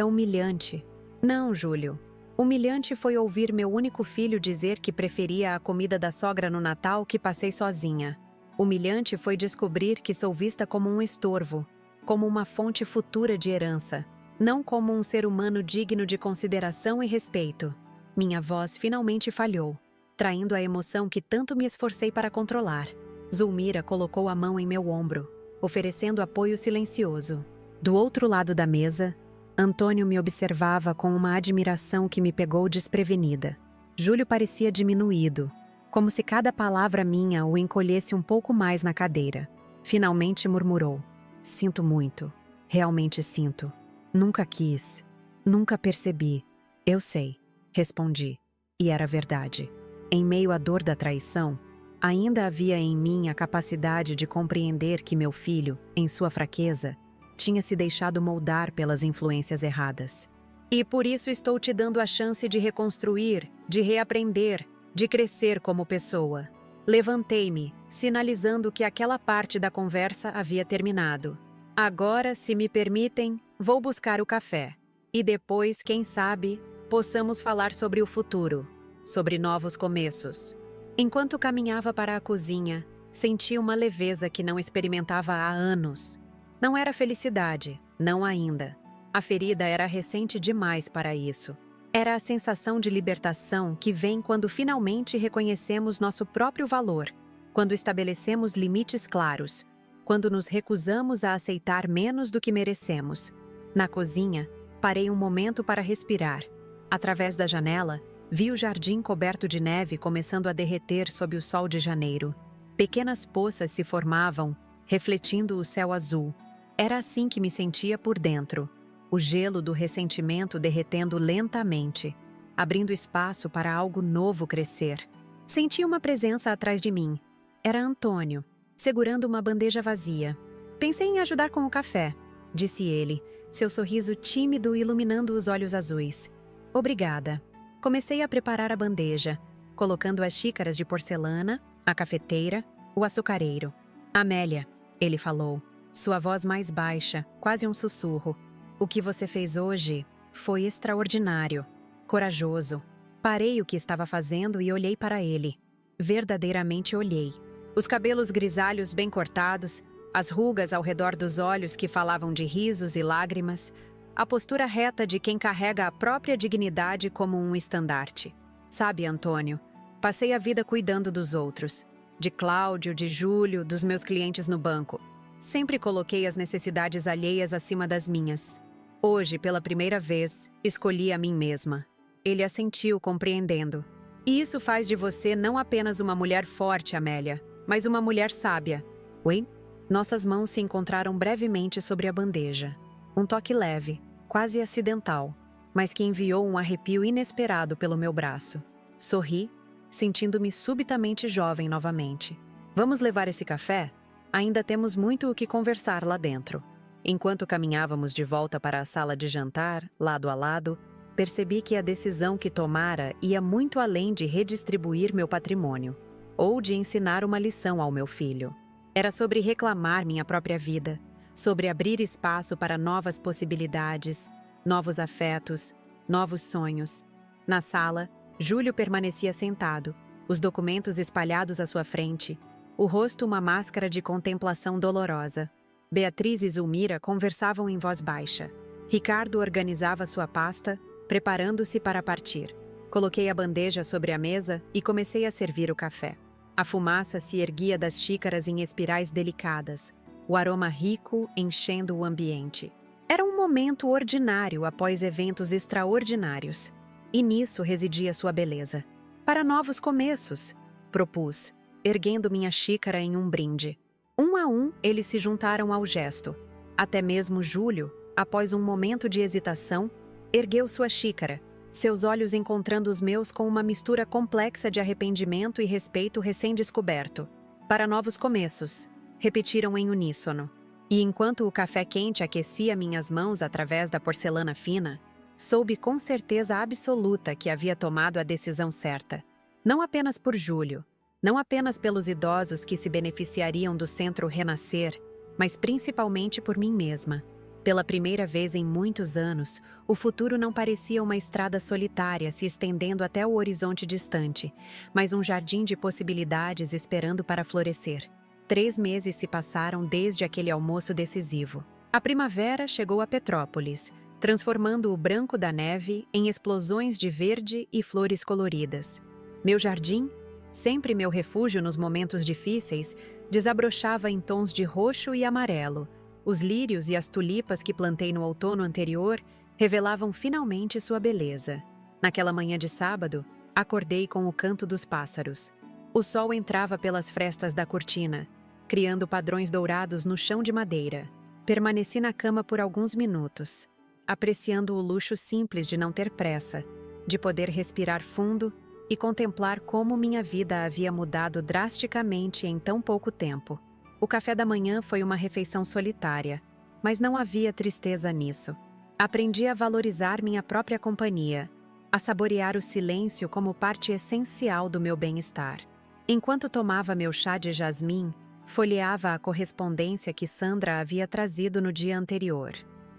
humilhante. Não, Júlio. Humilhante foi ouvir meu único filho dizer que preferia a comida da sogra no Natal que passei sozinha. Humilhante foi descobrir que sou vista como um estorvo, como uma fonte futura de herança, não como um ser humano digno de consideração e respeito. Minha voz finalmente falhou, traindo a emoção que tanto me esforcei para controlar. Zulmira colocou a mão em meu ombro, oferecendo apoio silencioso. Do outro lado da mesa, Antônio me observava com uma admiração que me pegou desprevenida. Júlio parecia diminuído, como se cada palavra minha o encolhesse um pouco mais na cadeira. Finalmente murmurou: "Sinto muito. Realmente sinto. Nunca quis. Nunca percebi. Eu sei", respondi. E era verdade. Em meio à dor da traição, ainda havia em mim a capacidade de compreender que meu filho, em sua fraqueza, tinha se deixado moldar pelas influências erradas. E por isso estou te dando a chance de reconstruir, de reaprender, de crescer como pessoa. Levantei-me, sinalizando que aquela parte da conversa havia terminado. Agora, se me permitem, vou buscar o café. E depois, quem sabe, possamos falar sobre o futuro, sobre novos começos. Enquanto caminhava para a cozinha, senti uma leveza que não experimentava há anos. Não era felicidade, não ainda. A ferida era recente demais para isso. Era a sensação de libertação que vem quando finalmente reconhecemos nosso próprio valor, quando estabelecemos limites claros, quando nos recusamos a aceitar menos do que merecemos. Na cozinha, parei um momento para respirar. Através da janela, vi o jardim coberto de neve começando a derreter sob o sol de janeiro. Pequenas poças se formavam, refletindo o céu azul. Era assim que me sentia por dentro. O gelo do ressentimento derretendo lentamente, abrindo espaço para algo novo crescer. Senti uma presença atrás de mim. Era Antônio, segurando uma bandeja vazia. Pensei em ajudar com o café, disse ele, seu sorriso tímido iluminando os olhos azuis. Obrigada. Comecei a preparar a bandeja, colocando as xícaras de porcelana, a cafeteira, o açucareiro. Amélia, ele falou, sua voz mais baixa, quase um sussurro. O que você fez hoje foi extraordinário, corajoso. Parei o que estava fazendo e olhei para ele. Verdadeiramente olhei. Os cabelos grisalhos bem cortados, as rugas ao redor dos olhos que falavam de risos e lágrimas, a postura reta de quem carrega a própria dignidade como um estandarte. Sabe, Antônio, passei a vida cuidando dos outros. De Cláudio, de Júlio, dos meus clientes no banco. Sempre coloquei as necessidades alheias acima das minhas. Hoje, pela primeira vez, escolhi a mim mesma. Ele assentiu, compreendendo. E isso faz de você não apenas uma mulher forte, Amélia, mas uma mulher sábia. Oi? Nossas mãos se encontraram brevemente sobre a bandeja. Um toque leve, quase acidental, mas que enviou um arrepio inesperado pelo meu braço. Sorri, sentindo-me subitamente jovem novamente. Vamos levar esse café? Ainda temos muito o que conversar lá dentro. Enquanto caminhávamos de volta para a sala de jantar, lado a lado, percebi que a decisão que tomara ia muito além de redistribuir meu patrimônio, ou de ensinar uma lição ao meu filho. Era sobre reclamar minha própria vida, sobre abrir espaço para novas possibilidades, novos afetos, novos sonhos. Na sala, Júlio permanecia sentado, os documentos espalhados à sua frente, o rosto uma máscara de contemplação dolorosa. Beatriz e Zulmira conversavam em voz baixa. Ricardo organizava sua pasta, preparando-se para partir. Coloquei a bandeja sobre a mesa e comecei a servir o café. A fumaça se erguia das xícaras em espirais delicadas, o aroma rico enchendo o ambiente. Era um momento ordinário após eventos extraordinários. E nisso residia sua beleza. Para novos começos, propus, erguendo minha xícara em um brinde. Um a um, eles se juntaram ao gesto. Até mesmo Júlio, após um momento de hesitação, ergueu sua xícara, seus olhos encontrando os meus com uma mistura complexa de arrependimento e respeito recém-descoberto. Para novos começos, repetiram em uníssono. E enquanto o café quente aquecia minhas mãos através da porcelana fina, soube com certeza absoluta que havia tomado a decisão certa. Não apenas por Júlio, não apenas pelos idosos que se beneficiariam do Centro Renascer, mas principalmente por mim mesma. Pela primeira vez em muitos anos, o futuro não parecia uma estrada solitária se estendendo até o horizonte distante, mas um jardim de possibilidades esperando para florescer. 3 meses se passaram desde aquele almoço decisivo. A primavera chegou a Petrópolis, transformando o branco da neve em explosões de verde e flores coloridas. Meu jardim, sempre meu refúgio nos momentos difíceis, desabrochava em tons de roxo e amarelo. Os lírios e as tulipas que plantei no outono anterior revelavam finalmente sua beleza. Naquela manhã de sábado, acordei com o canto dos pássaros. O sol entrava pelas frestas da cortina, criando padrões dourados no chão de madeira. Permaneci na cama por alguns minutos, apreciando o luxo simples de não ter pressa, de poder respirar fundo e contemplar como minha vida havia mudado drasticamente em tão pouco tempo. O café da manhã foi uma refeição solitária. mas não havia tristeza nisso. Aprendi a valorizar minha própria companhia, a saborear o silêncio como parte essencial do meu bem-estar. Enquanto tomava meu chá de jasmim, folheava a correspondência que Sandra havia trazido no dia anterior.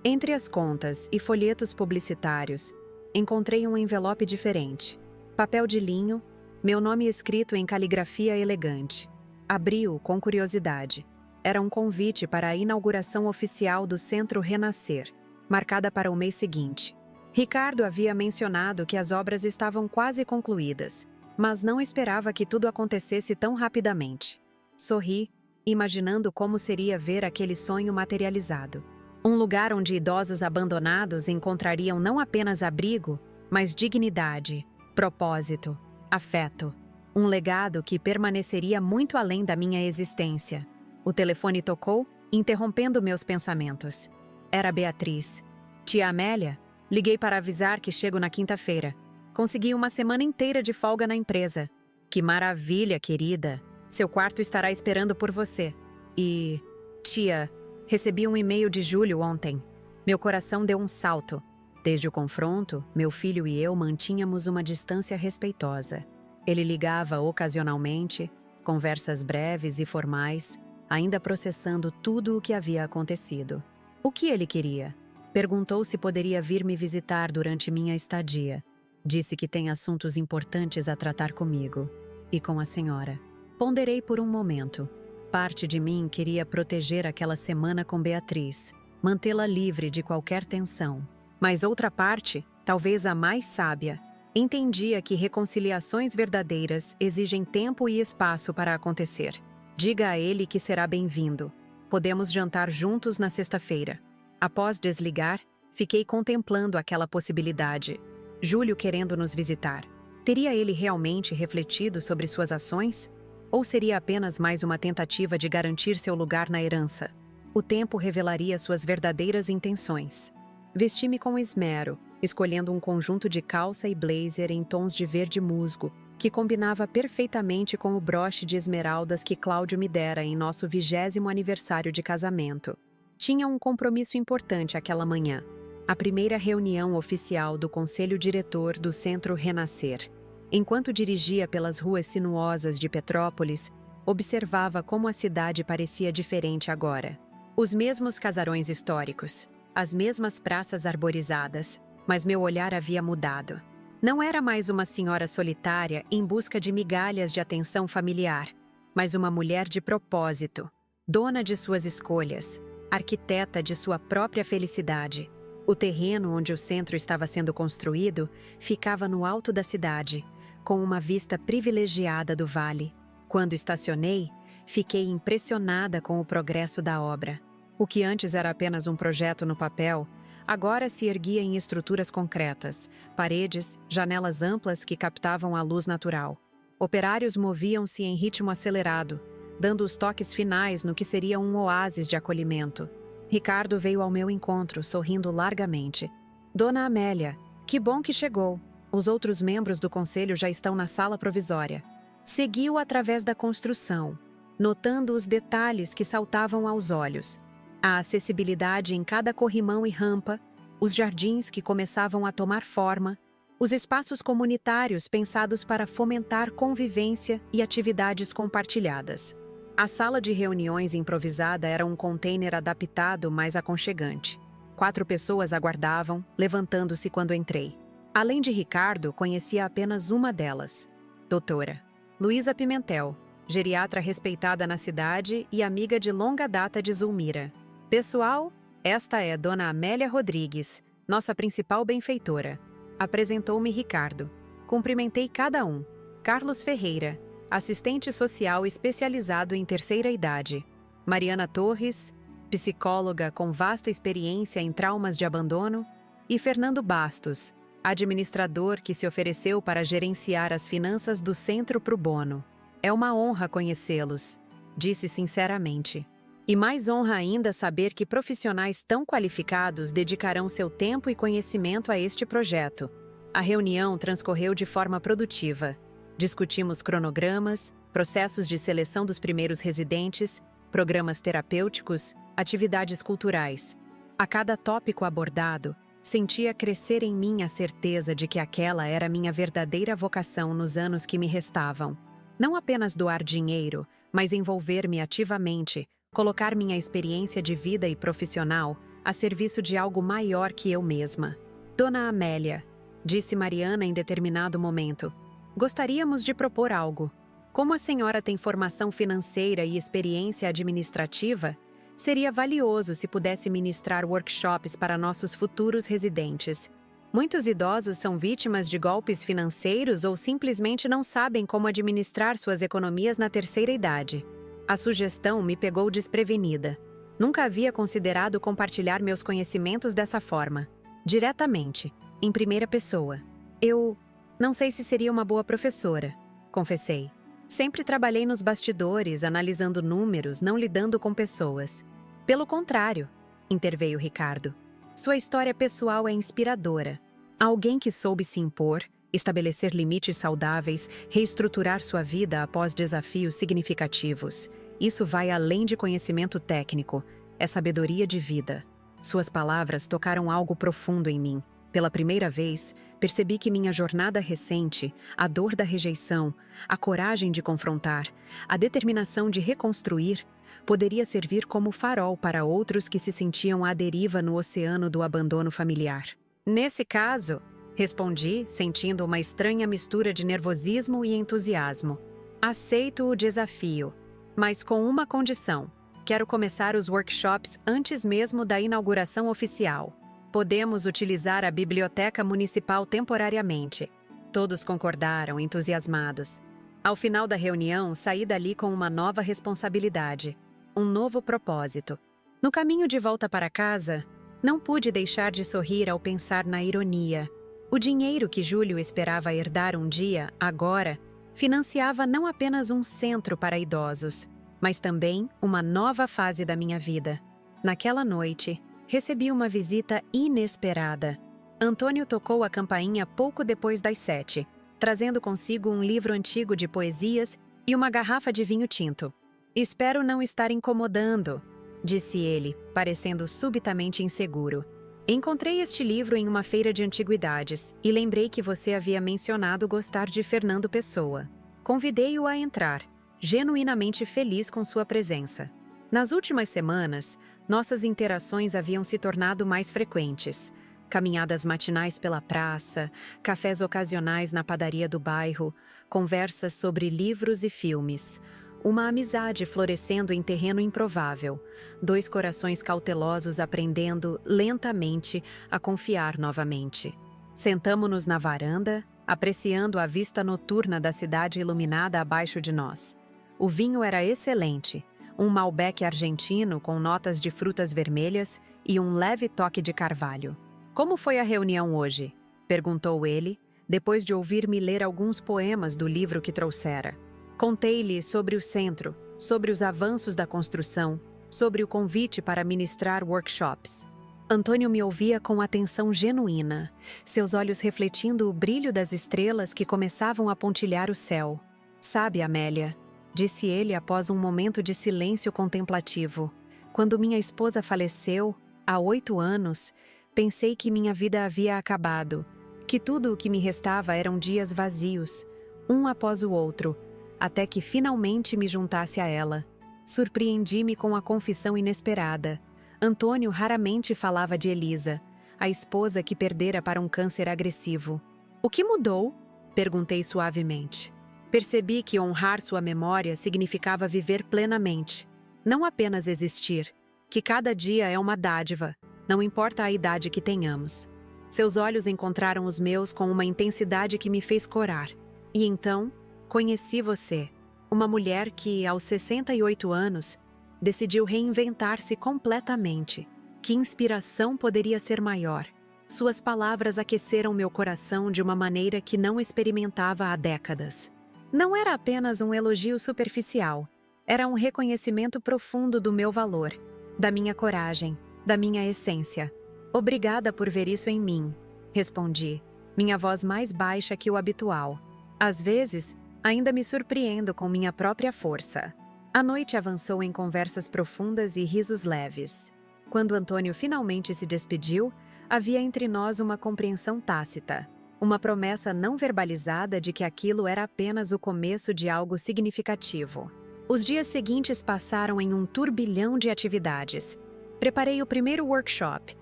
Entre as contas e folhetos publicitários, encontrei um envelope diferente. Papel de linho, meu nome escrito em caligrafia elegante. Abri-o com curiosidade. Era um convite para a inauguração oficial do Centro Renascer, marcada para o mês seguinte. Ricardo havia mencionado que as obras estavam quase concluídas, mas não esperava que tudo acontecesse tão rapidamente. Sorri, imaginando como seria ver aquele sonho materializado. Um lugar onde idosos abandonados encontrariam não apenas abrigo, mas dignidade, propósito, afeto. Um legado que permaneceria muito além da minha existência. O telefone tocou, interrompendo meus pensamentos. Era Beatriz. Tia Amélia? Liguei para avisar que chego na quinta-feira. Consegui uma semana inteira de folga na empresa. Que maravilha, querida! Seu quarto estará esperando por você. E... Tia, recebi um e-mail de Júlio ontem. Meu coração deu um salto. Desde o confronto, meu filho e eu mantínhamos uma distância respeitosa. Ele ligava ocasionalmente, conversas breves e formais, ainda processando tudo o que havia acontecido. O que ele queria? Perguntou se poderia vir me visitar durante minha estadia. Disse que tem assuntos importantes a tratar comigo e com a senhora. Ponderei por um momento. Parte de mim queria proteger aquela semana com Beatriz, mantê-la livre de qualquer tensão. Mas outra parte, talvez a mais sábia, entendia que reconciliações verdadeiras exigem tempo e espaço para acontecer. Diga a ele que será bem-vindo. Podemos jantar juntos na sexta-feira. Após desligar, fiquei contemplando aquela possibilidade. Júlio querendo nos visitar. Teria ele realmente refletido sobre suas ações? Ou seria apenas mais uma tentativa de garantir seu lugar na herança? O tempo revelaria suas verdadeiras intenções. Vesti-me com esmero, escolhendo um conjunto de calça e blazer em tons de verde musgo, que combinava perfeitamente com o broche de esmeraldas que Cláudio me dera em nosso 20º aniversário de casamento. Tinha um compromisso importante aquela manhã. A primeira reunião oficial do Conselho Diretor do Centro Renascer. Enquanto dirigia pelas ruas sinuosas de Petrópolis, observava como a cidade parecia diferente agora. Os mesmos casarões históricos, as mesmas praças arborizadas, mas meu olhar havia mudado. Não era mais uma senhora solitária em busca de migalhas de atenção familiar, mas uma mulher de propósito, dona de suas escolhas, arquiteta de sua própria felicidade. O terreno onde o centro estava sendo construído ficava no alto da cidade, com uma vista privilegiada do vale. Quando estacionei, fiquei impressionada com o progresso da obra. O que antes era apenas um projeto no papel, agora se erguia em estruturas concretas, paredes, janelas amplas que captavam a luz natural. Operários moviam-se em ritmo acelerado, dando os toques finais no que seria um oásis de acolhimento. Ricardo veio ao meu encontro, sorrindo largamente. Dona Amélia, que bom que chegou. Os outros membros do conselho já estão na sala provisória. Seguiu através da construção, notando os detalhes que saltavam aos olhos. A acessibilidade em cada corrimão e rampa, os jardins que começavam a tomar forma, os espaços comunitários pensados para fomentar convivência e atividades compartilhadas. A sala de reuniões improvisada era um container adaptado mais aconchegante. 4 pessoas aguardavam, levantando-se quando entrei. Além de Ricardo, conhecia apenas uma delas, doutora Luísa Pimentel, geriatra respeitada na cidade e amiga de longa data de Zulmira. Pessoal, esta é Dona Amélia Rodrigues, nossa principal benfeitora. Apresentou-me Ricardo. Cumprimentei cada um. Carlos Ferreira, assistente social especializado em terceira idade. Mariana Torres, psicóloga com vasta experiência em traumas de abandono. E Fernando Bastos, administrador que se ofereceu para gerenciar as finanças do Centro pro Bono. É uma honra conhecê-los, disse sinceramente. E mais honra ainda saber que profissionais tão qualificados dedicarão seu tempo e conhecimento a este projeto. A reunião transcorreu de forma produtiva. Discutimos cronogramas, processos de seleção dos primeiros residentes programas terapêuticos, atividades culturais. A cada tópico abordado, sentia crescer em mim a certeza de que aquela era minha verdadeira vocação nos anos que me restavam. Não apenas doar dinheiro, mas envolver-me ativamente, colocar minha experiência de vida e profissional a serviço de algo maior que eu mesma. Dona Amélia, disse Mariana em determinado momento, gostaríamos de propor algo. Como a senhora tem formação financeira e experiência administrativa, seria valioso se pudesse ministrar workshops para nossos futuros residentes. Muitos idosos são vítimas de golpes financeiros ou simplesmente não sabem como administrar suas economias na terceira idade. A sugestão me pegou desprevenida. Nunca havia considerado compartilhar meus conhecimentos dessa forma, diretamente, em primeira pessoa. Eu não sei se seria uma boa professora, confessei. Sempre trabalhei nos bastidores, analisando números, não lidando com pessoas. Pelo contrário, interveio Ricardo. Sua história pessoal é inspiradora. Alguém que soube se impor, estabelecer limites saudáveis, reestruturar sua vida após desafios significativos. Isso vai além de conhecimento técnico, é sabedoria de vida. Suas palavras tocaram algo profundo em mim. Pela primeira vez, percebi que minha jornada recente, a dor da rejeição, a coragem de confrontar, a determinação de reconstruir, poderia servir como farol para outros que se sentiam à deriva no oceano do abandono familiar. Nesse caso, respondi, sentindo uma estranha mistura de nervosismo e entusiasmo. Aceito o desafio, mas com uma condição. Quero começar os workshops antes mesmo da inauguração oficial. Podemos utilizar a biblioteca municipal temporariamente. Todos concordaram, entusiasmados. Ao final da reunião, saí dali com uma nova responsabilidade, um novo propósito. No caminho de volta para casa, não pude deixar de sorrir ao pensar na ironia. O dinheiro que Júlio esperava herdar um dia, agora, financiava não apenas um centro para idosos, mas também uma nova fase da minha vida. Naquela noite, recebi uma visita inesperada. Antônio tocou a campainha pouco depois das 7, trazendo consigo um livro antigo de poesias e uma garrafa de vinho tinto. Espero não estar incomodando, disse ele, parecendo subitamente inseguro. Encontrei este livro em uma feira de antiguidades e lembrei que você havia mencionado gostar de Fernando Pessoa. Convidei-o a entrar, genuinamente feliz com sua presença. Nas últimas semanas, nossas interações haviam se tornado mais frequentes. Caminhadas matinais pela praça, cafés ocasionais na padaria do bairro, conversas sobre livros e filmes. Uma amizade florescendo em terreno improvável. 2 corações cautelosos aprendendo, lentamente, a confiar novamente. Sentamo-nos na varanda, apreciando a vista noturna da cidade iluminada abaixo de nós. O vinho era excelente. Um Malbec argentino com notas de frutas vermelhas e um leve toque de carvalho. Como foi a reunião hoje? Perguntou ele, depois de ouvir-me ler alguns poemas do livro que trouxera. Contei-lhe sobre o centro, sobre os avanços da construção, sobre o convite para ministrar workshops. Antônio me ouvia com atenção genuína, seus olhos refletindo o brilho das estrelas que começavam a pontilhar o céu. Sabe, Amélia, disse ele após um momento de silêncio contemplativo. Quando minha esposa faleceu, há 8 anos, pensei que minha vida havia acabado, que tudo o que me restava eram dias vazios, um após o outro, até que finalmente me juntasse a ela. Surpreendi-me com a confissão inesperada. Antônio raramente falava de Elisa, a esposa que perdera para um câncer agressivo. O que mudou? Perguntei suavemente. Percebi que honrar sua memória significava viver plenamente, não apenas existir, que cada dia é uma dádiva, não importa a idade que tenhamos. Seus olhos encontraram os meus com uma intensidade que me fez corar. E então, conheci você, uma mulher que, aos 68 anos, decidiu reinventar-se completamente. Que inspiração poderia ser maior? Suas palavras aqueceram meu coração de uma maneira que não experimentava há décadas. Não era apenas um elogio superficial, era um reconhecimento profundo do meu valor, da minha coragem, da minha essência. Obrigada por ver isso em mim, respondi, minha voz mais baixa que o habitual. Às vezes, ainda me surpreendo com minha própria força. A noite avançou em conversas profundas e risos leves. Quando Antônio finalmente se despediu, havia entre nós uma compreensão tácita, uma promessa não verbalizada de que aquilo era apenas o começo de algo significativo. Os dias seguintes passaram em um turbilhão de atividades. Preparei o primeiro workshop,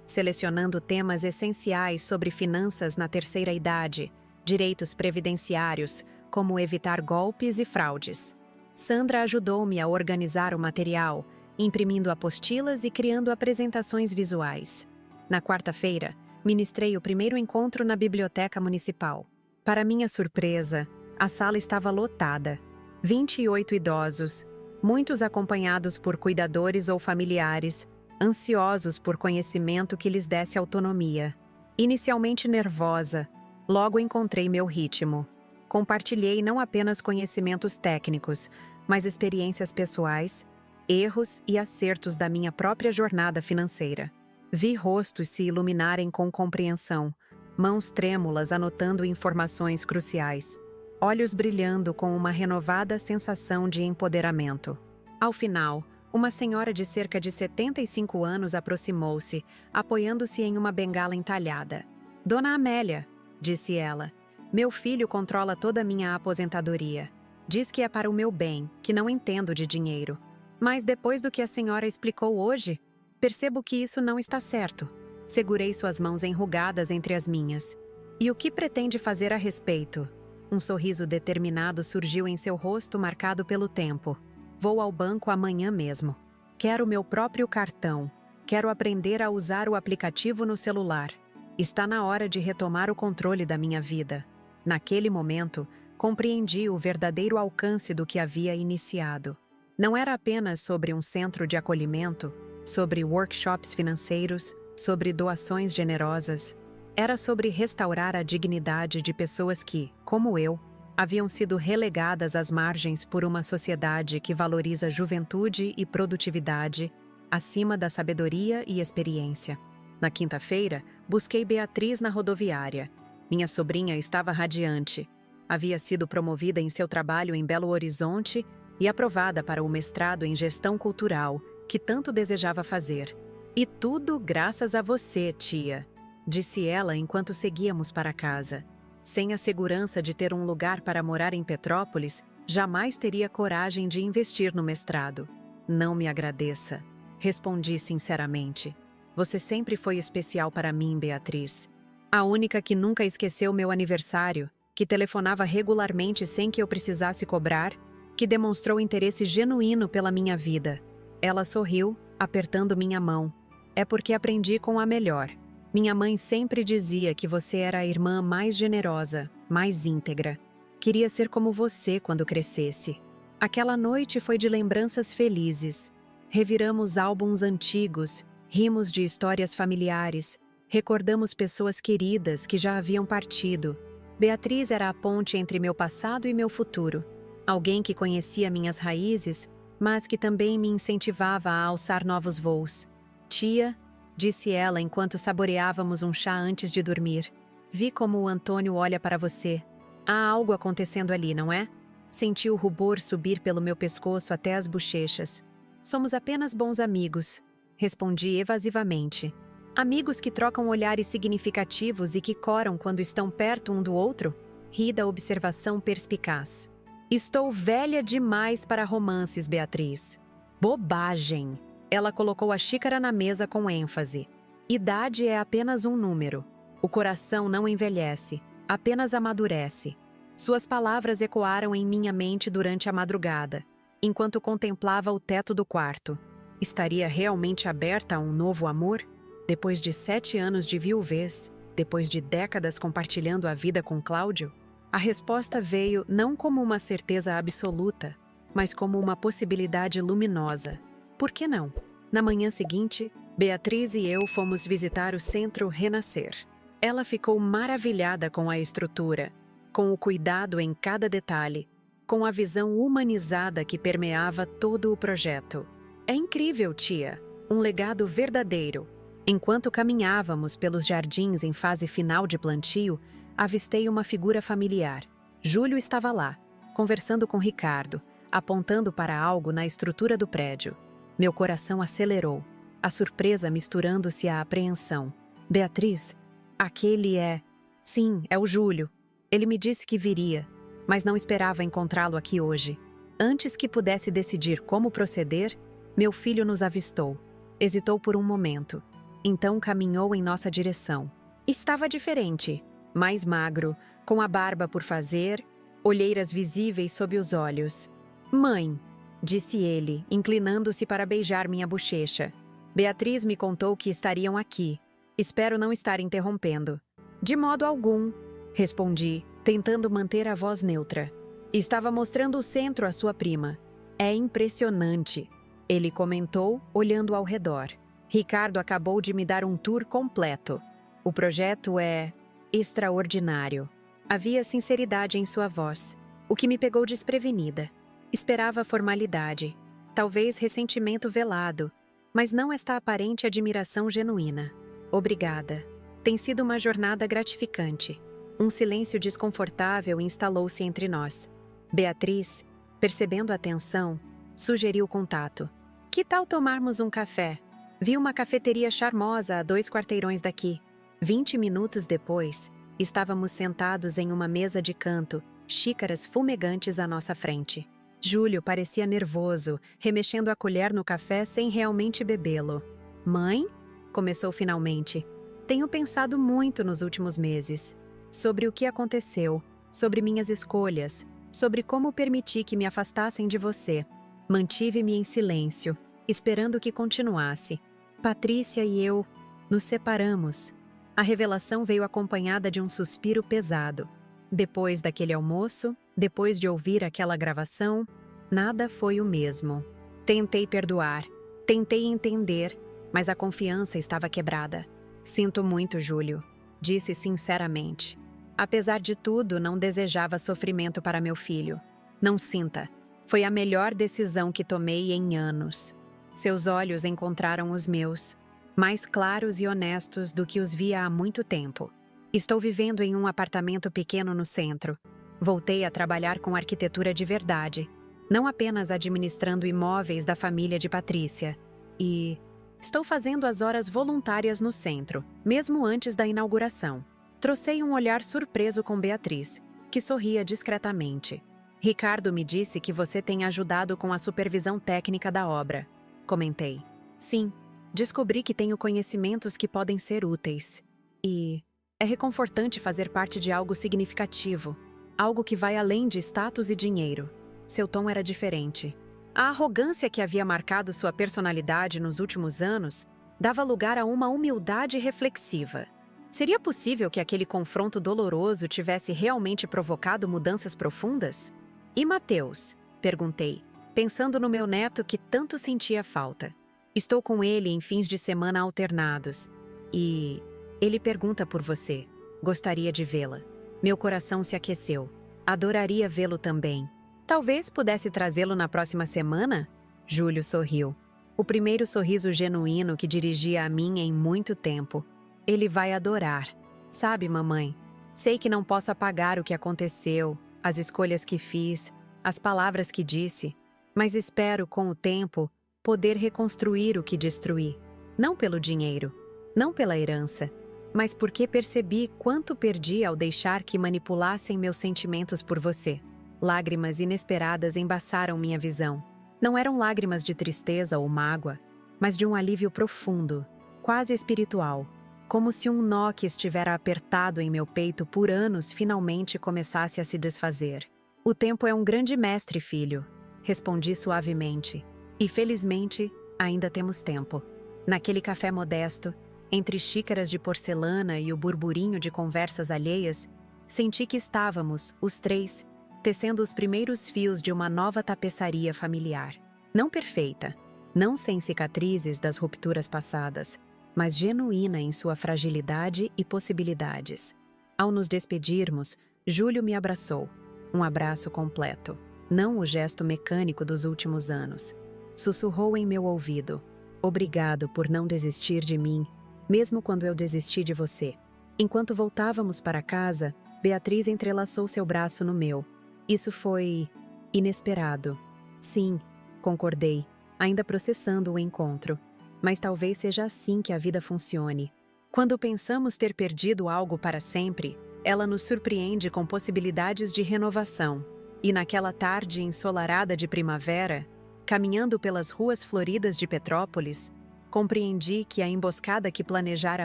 selecionando temas essenciais sobre finanças na terceira idade, direitos previdenciários, como evitar golpes e fraudes. Sandra ajudou-me a organizar o material, imprimindo apostilas e criando apresentações visuais. Na quarta-feira, ministrei o primeiro encontro na biblioteca municipal. Para minha surpresa, a sala estava lotada. 28 idosos, muitos acompanhados por cuidadores ou familiares, ansiosos por conhecimento que lhes desse autonomia. Inicialmente nervosa, logo encontrei meu ritmo. Compartilhei não apenas conhecimentos técnicos, mas experiências pessoais, erros e acertos da minha própria jornada financeira. Vi rostos se iluminarem com compreensão, mãos trêmulas anotando informações cruciais, olhos brilhando com uma renovada sensação de empoderamento. Ao final, uma senhora de cerca de 75 anos aproximou-se, apoiando-se em uma bengala entalhada. "Dona Amélia", disse ela, "meu filho controla toda a minha aposentadoria. Diz que é para o meu bem, que não entendo de dinheiro. Mas depois do que a senhora explicou hoje, percebo que isso não está certo." Segurei suas mãos enrugadas entre as minhas. "E o que pretende fazer a respeito?" Um sorriso determinado surgiu em seu rosto marcado pelo tempo. "Vou ao banco amanhã mesmo. Quero meu próprio cartão. Quero aprender a usar o aplicativo no celular. Está na hora de retomar o controle da minha vida." Naquele momento, compreendi o verdadeiro alcance do que havia iniciado. Não era apenas sobre um centro de acolhimento, sobre workshops financeiros, sobre doações generosas. Era sobre restaurar a dignidade de pessoas que, como eu, haviam sido relegadas às margens por uma sociedade que valoriza juventude e produtividade acima da sabedoria e experiência. Na quinta-feira, busquei Beatriz na rodoviária. Minha sobrinha estava radiante. Havia sido promovida em seu trabalho em Belo Horizonte e aprovada para o mestrado em gestão cultural, que tanto desejava fazer. "E tudo graças a você, tia", disse ela enquanto seguíamos para casa. Sem a segurança de ter um lugar para morar em Petrópolis, jamais teria coragem de investir no mestrado. "Não me agradeça", respondi sinceramente. "Você sempre foi especial para mim, Beatriz. A única que nunca esqueceu meu aniversário, que telefonava regularmente sem que eu precisasse cobrar, que demonstrou interesse genuíno pela minha vida." Ela sorriu, apertando minha mão. "É porque aprendi com a melhor. Minha mãe sempre dizia que você era a irmã mais generosa, mais íntegra. Queria ser como você quando crescesse." Aquela noite foi de lembranças felizes. Reviramos álbuns antigos, rimos de histórias familiares, recordamos pessoas queridas que já haviam partido. Beatriz era a ponte entre meu passado e meu futuro. Alguém que conhecia minhas raízes, mas que também me incentivava a alçar novos voos. "Tia", disse ela enquanto saboreávamos um chá antes de dormir, "vi como o Antônio olha para você. Há algo acontecendo ali, não é?" Senti o rubor subir pelo meu pescoço até as bochechas. "Somos apenas bons amigos", respondi evasivamente. "Amigos que trocam olhares significativos e que coram quando estão perto um do outro?" Ri da observação perspicaz. "Estou velha demais para romances, Beatriz." "Bobagem!" Ela colocou a xícara na mesa com ênfase. "Idade é apenas um número. O coração não envelhece, apenas amadurece." Suas palavras ecoaram em minha mente durante a madrugada, enquanto contemplava o teto do quarto. Estaria realmente aberta a um novo amor? Depois de 7 anos de viuvez, depois de décadas compartilhando a vida com Cláudio? A resposta veio não como uma certeza absoluta, mas como uma possibilidade luminosa. Por que não? Na manhã seguinte, Beatriz e eu fomos visitar o Centro Renascer. Ela ficou maravilhada com a estrutura, com o cuidado em cada detalhe, com a visão humanizada que permeava todo o projeto. "É incrível, tia. Um legado verdadeiro." Enquanto caminhávamos pelos jardins em fase final de plantio, avistei uma figura familiar. Júlio estava lá, conversando com Ricardo, apontando para algo na estrutura do prédio. Meu coração acelerou, a surpresa misturando-se à apreensão. Beatriz, aquele é... Sim, é o Júlio. Ele me disse que viria, mas não esperava encontrá-lo aqui hoje. Antes que pudesse decidir como proceder, meu filho nos avistou. Hesitou por um momento. Então caminhou em nossa direção. Estava diferente, mais magro, com a barba por fazer, olheiras visíveis sob os olhos. Mãe, disse ele, inclinando-se para beijar minha bochecha. Beatriz me contou que estariam aqui. Espero não estar interrompendo. De modo algum, respondi, tentando manter a voz neutra. Estava mostrando o centro à sua prima. É impressionante, ele comentou, olhando ao redor. Ricardo acabou de me dar um tour completo. O projeto é extraordinário. Havia sinceridade em sua voz, o que me pegou desprevenida. Esperava formalidade, talvez ressentimento velado, mas não esta aparente admiração genuína. Obrigada. Tem sido uma jornada gratificante. Um silêncio desconfortável instalou-se entre nós. Beatriz, percebendo a tensão, sugeriu contato. Que tal tomarmos um café? Vi uma cafeteria charmosa a 2 quarteirões daqui. 20 minutos depois, estávamos sentados em uma mesa de canto, xícaras fumegantes à nossa frente. Júlio parecia nervoso, remexendo a colher no café sem realmente bebê-lo. Mãe? Começou finalmente. Tenho pensado muito nos últimos meses. Sobre o que aconteceu, sobre minhas escolhas, sobre como permiti que me afastassem de você. Mantive-me em silêncio, esperando que continuasse. Patrícia e eu nos separamos. A revelação veio acompanhada de um suspiro pesado. Depois daquele almoço, depois de ouvir aquela gravação, nada foi o mesmo. Tentei perdoar, tentei entender, mas a confiança estava quebrada. Sinto muito, Júlio, disse sinceramente. Apesar de tudo, não desejava sofrimento para meu filho. Não sinta. Foi a melhor decisão que tomei em anos. Seus olhos encontraram os meus, mais claros e honestos do que os via há muito tempo. Estou vivendo em um apartamento pequeno no centro. Voltei a trabalhar com arquitetura de verdade, não apenas administrando imóveis da família de Patrícia. E estou fazendo as horas voluntárias no centro, mesmo antes da inauguração. Trocei um olhar surpreso com Beatriz, que sorria discretamente. Ricardo me disse que você tem ajudado com a supervisão técnica da obra. Comentei. Sim, descobri que tenho conhecimentos que podem ser úteis. E é reconfortante fazer parte de algo significativo, algo que vai além de status e dinheiro. Seu tom era diferente. A arrogância que havia marcado sua personalidade nos últimos anos dava lugar a uma humildade reflexiva. Seria possível que aquele confronto doloroso tivesse realmente provocado mudanças profundas? E Mateus? Perguntei, pensando no meu neto que tanto sentia falta. Estou com ele em fins de semana alternados. E ele pergunta por você. Gostaria de vê-la. Meu coração se aqueceu. Adoraria vê-lo também. Talvez pudesse trazê-lo na próxima semana? Júlio sorriu. O primeiro sorriso genuíno que dirigia a mim em muito tempo. Ele vai adorar. Sabe, mamãe, sei que não posso apagar o que aconteceu, as escolhas que fiz, as palavras que disse, mas espero, com o tempo, poder reconstruir o que destruí. Não pelo dinheiro, não pela herança, mas porque percebi quanto perdi ao deixar que manipulassem meus sentimentos por você. Lágrimas inesperadas embaçaram minha visão. Não eram lágrimas de tristeza ou mágoa, mas de um alívio profundo, quase espiritual. Como se um nó que estivera apertado em meu peito por anos finalmente começasse a se desfazer. O tempo é um grande mestre, filho, respondi suavemente. E felizmente, ainda temos tempo. Naquele café modesto, entre xícaras de porcelana e o burburinho de conversas alheias, senti que estávamos, os três, tecendo os primeiros fios de uma nova tapeçaria familiar. Não perfeita, não sem cicatrizes das rupturas passadas, mas genuína em sua fragilidade e possibilidades. Ao nos despedirmos, Júlio me abraçou. Um abraço completo, não o gesto mecânico dos últimos anos. Sussurrou em meu ouvido. Obrigado por não desistir de mim, mesmo quando eu desisti de você. Enquanto voltávamos para casa, Beatriz entrelaçou seu braço no meu. Isso foi inesperado. Sim, concordei, ainda processando o encontro. Mas talvez seja assim que a vida funcione. Quando pensamos ter perdido algo para sempre, ela nos surpreende com possibilidades de renovação. E naquela tarde ensolarada de primavera, caminhando pelas ruas floridas de Petrópolis, compreendi que a emboscada que planejara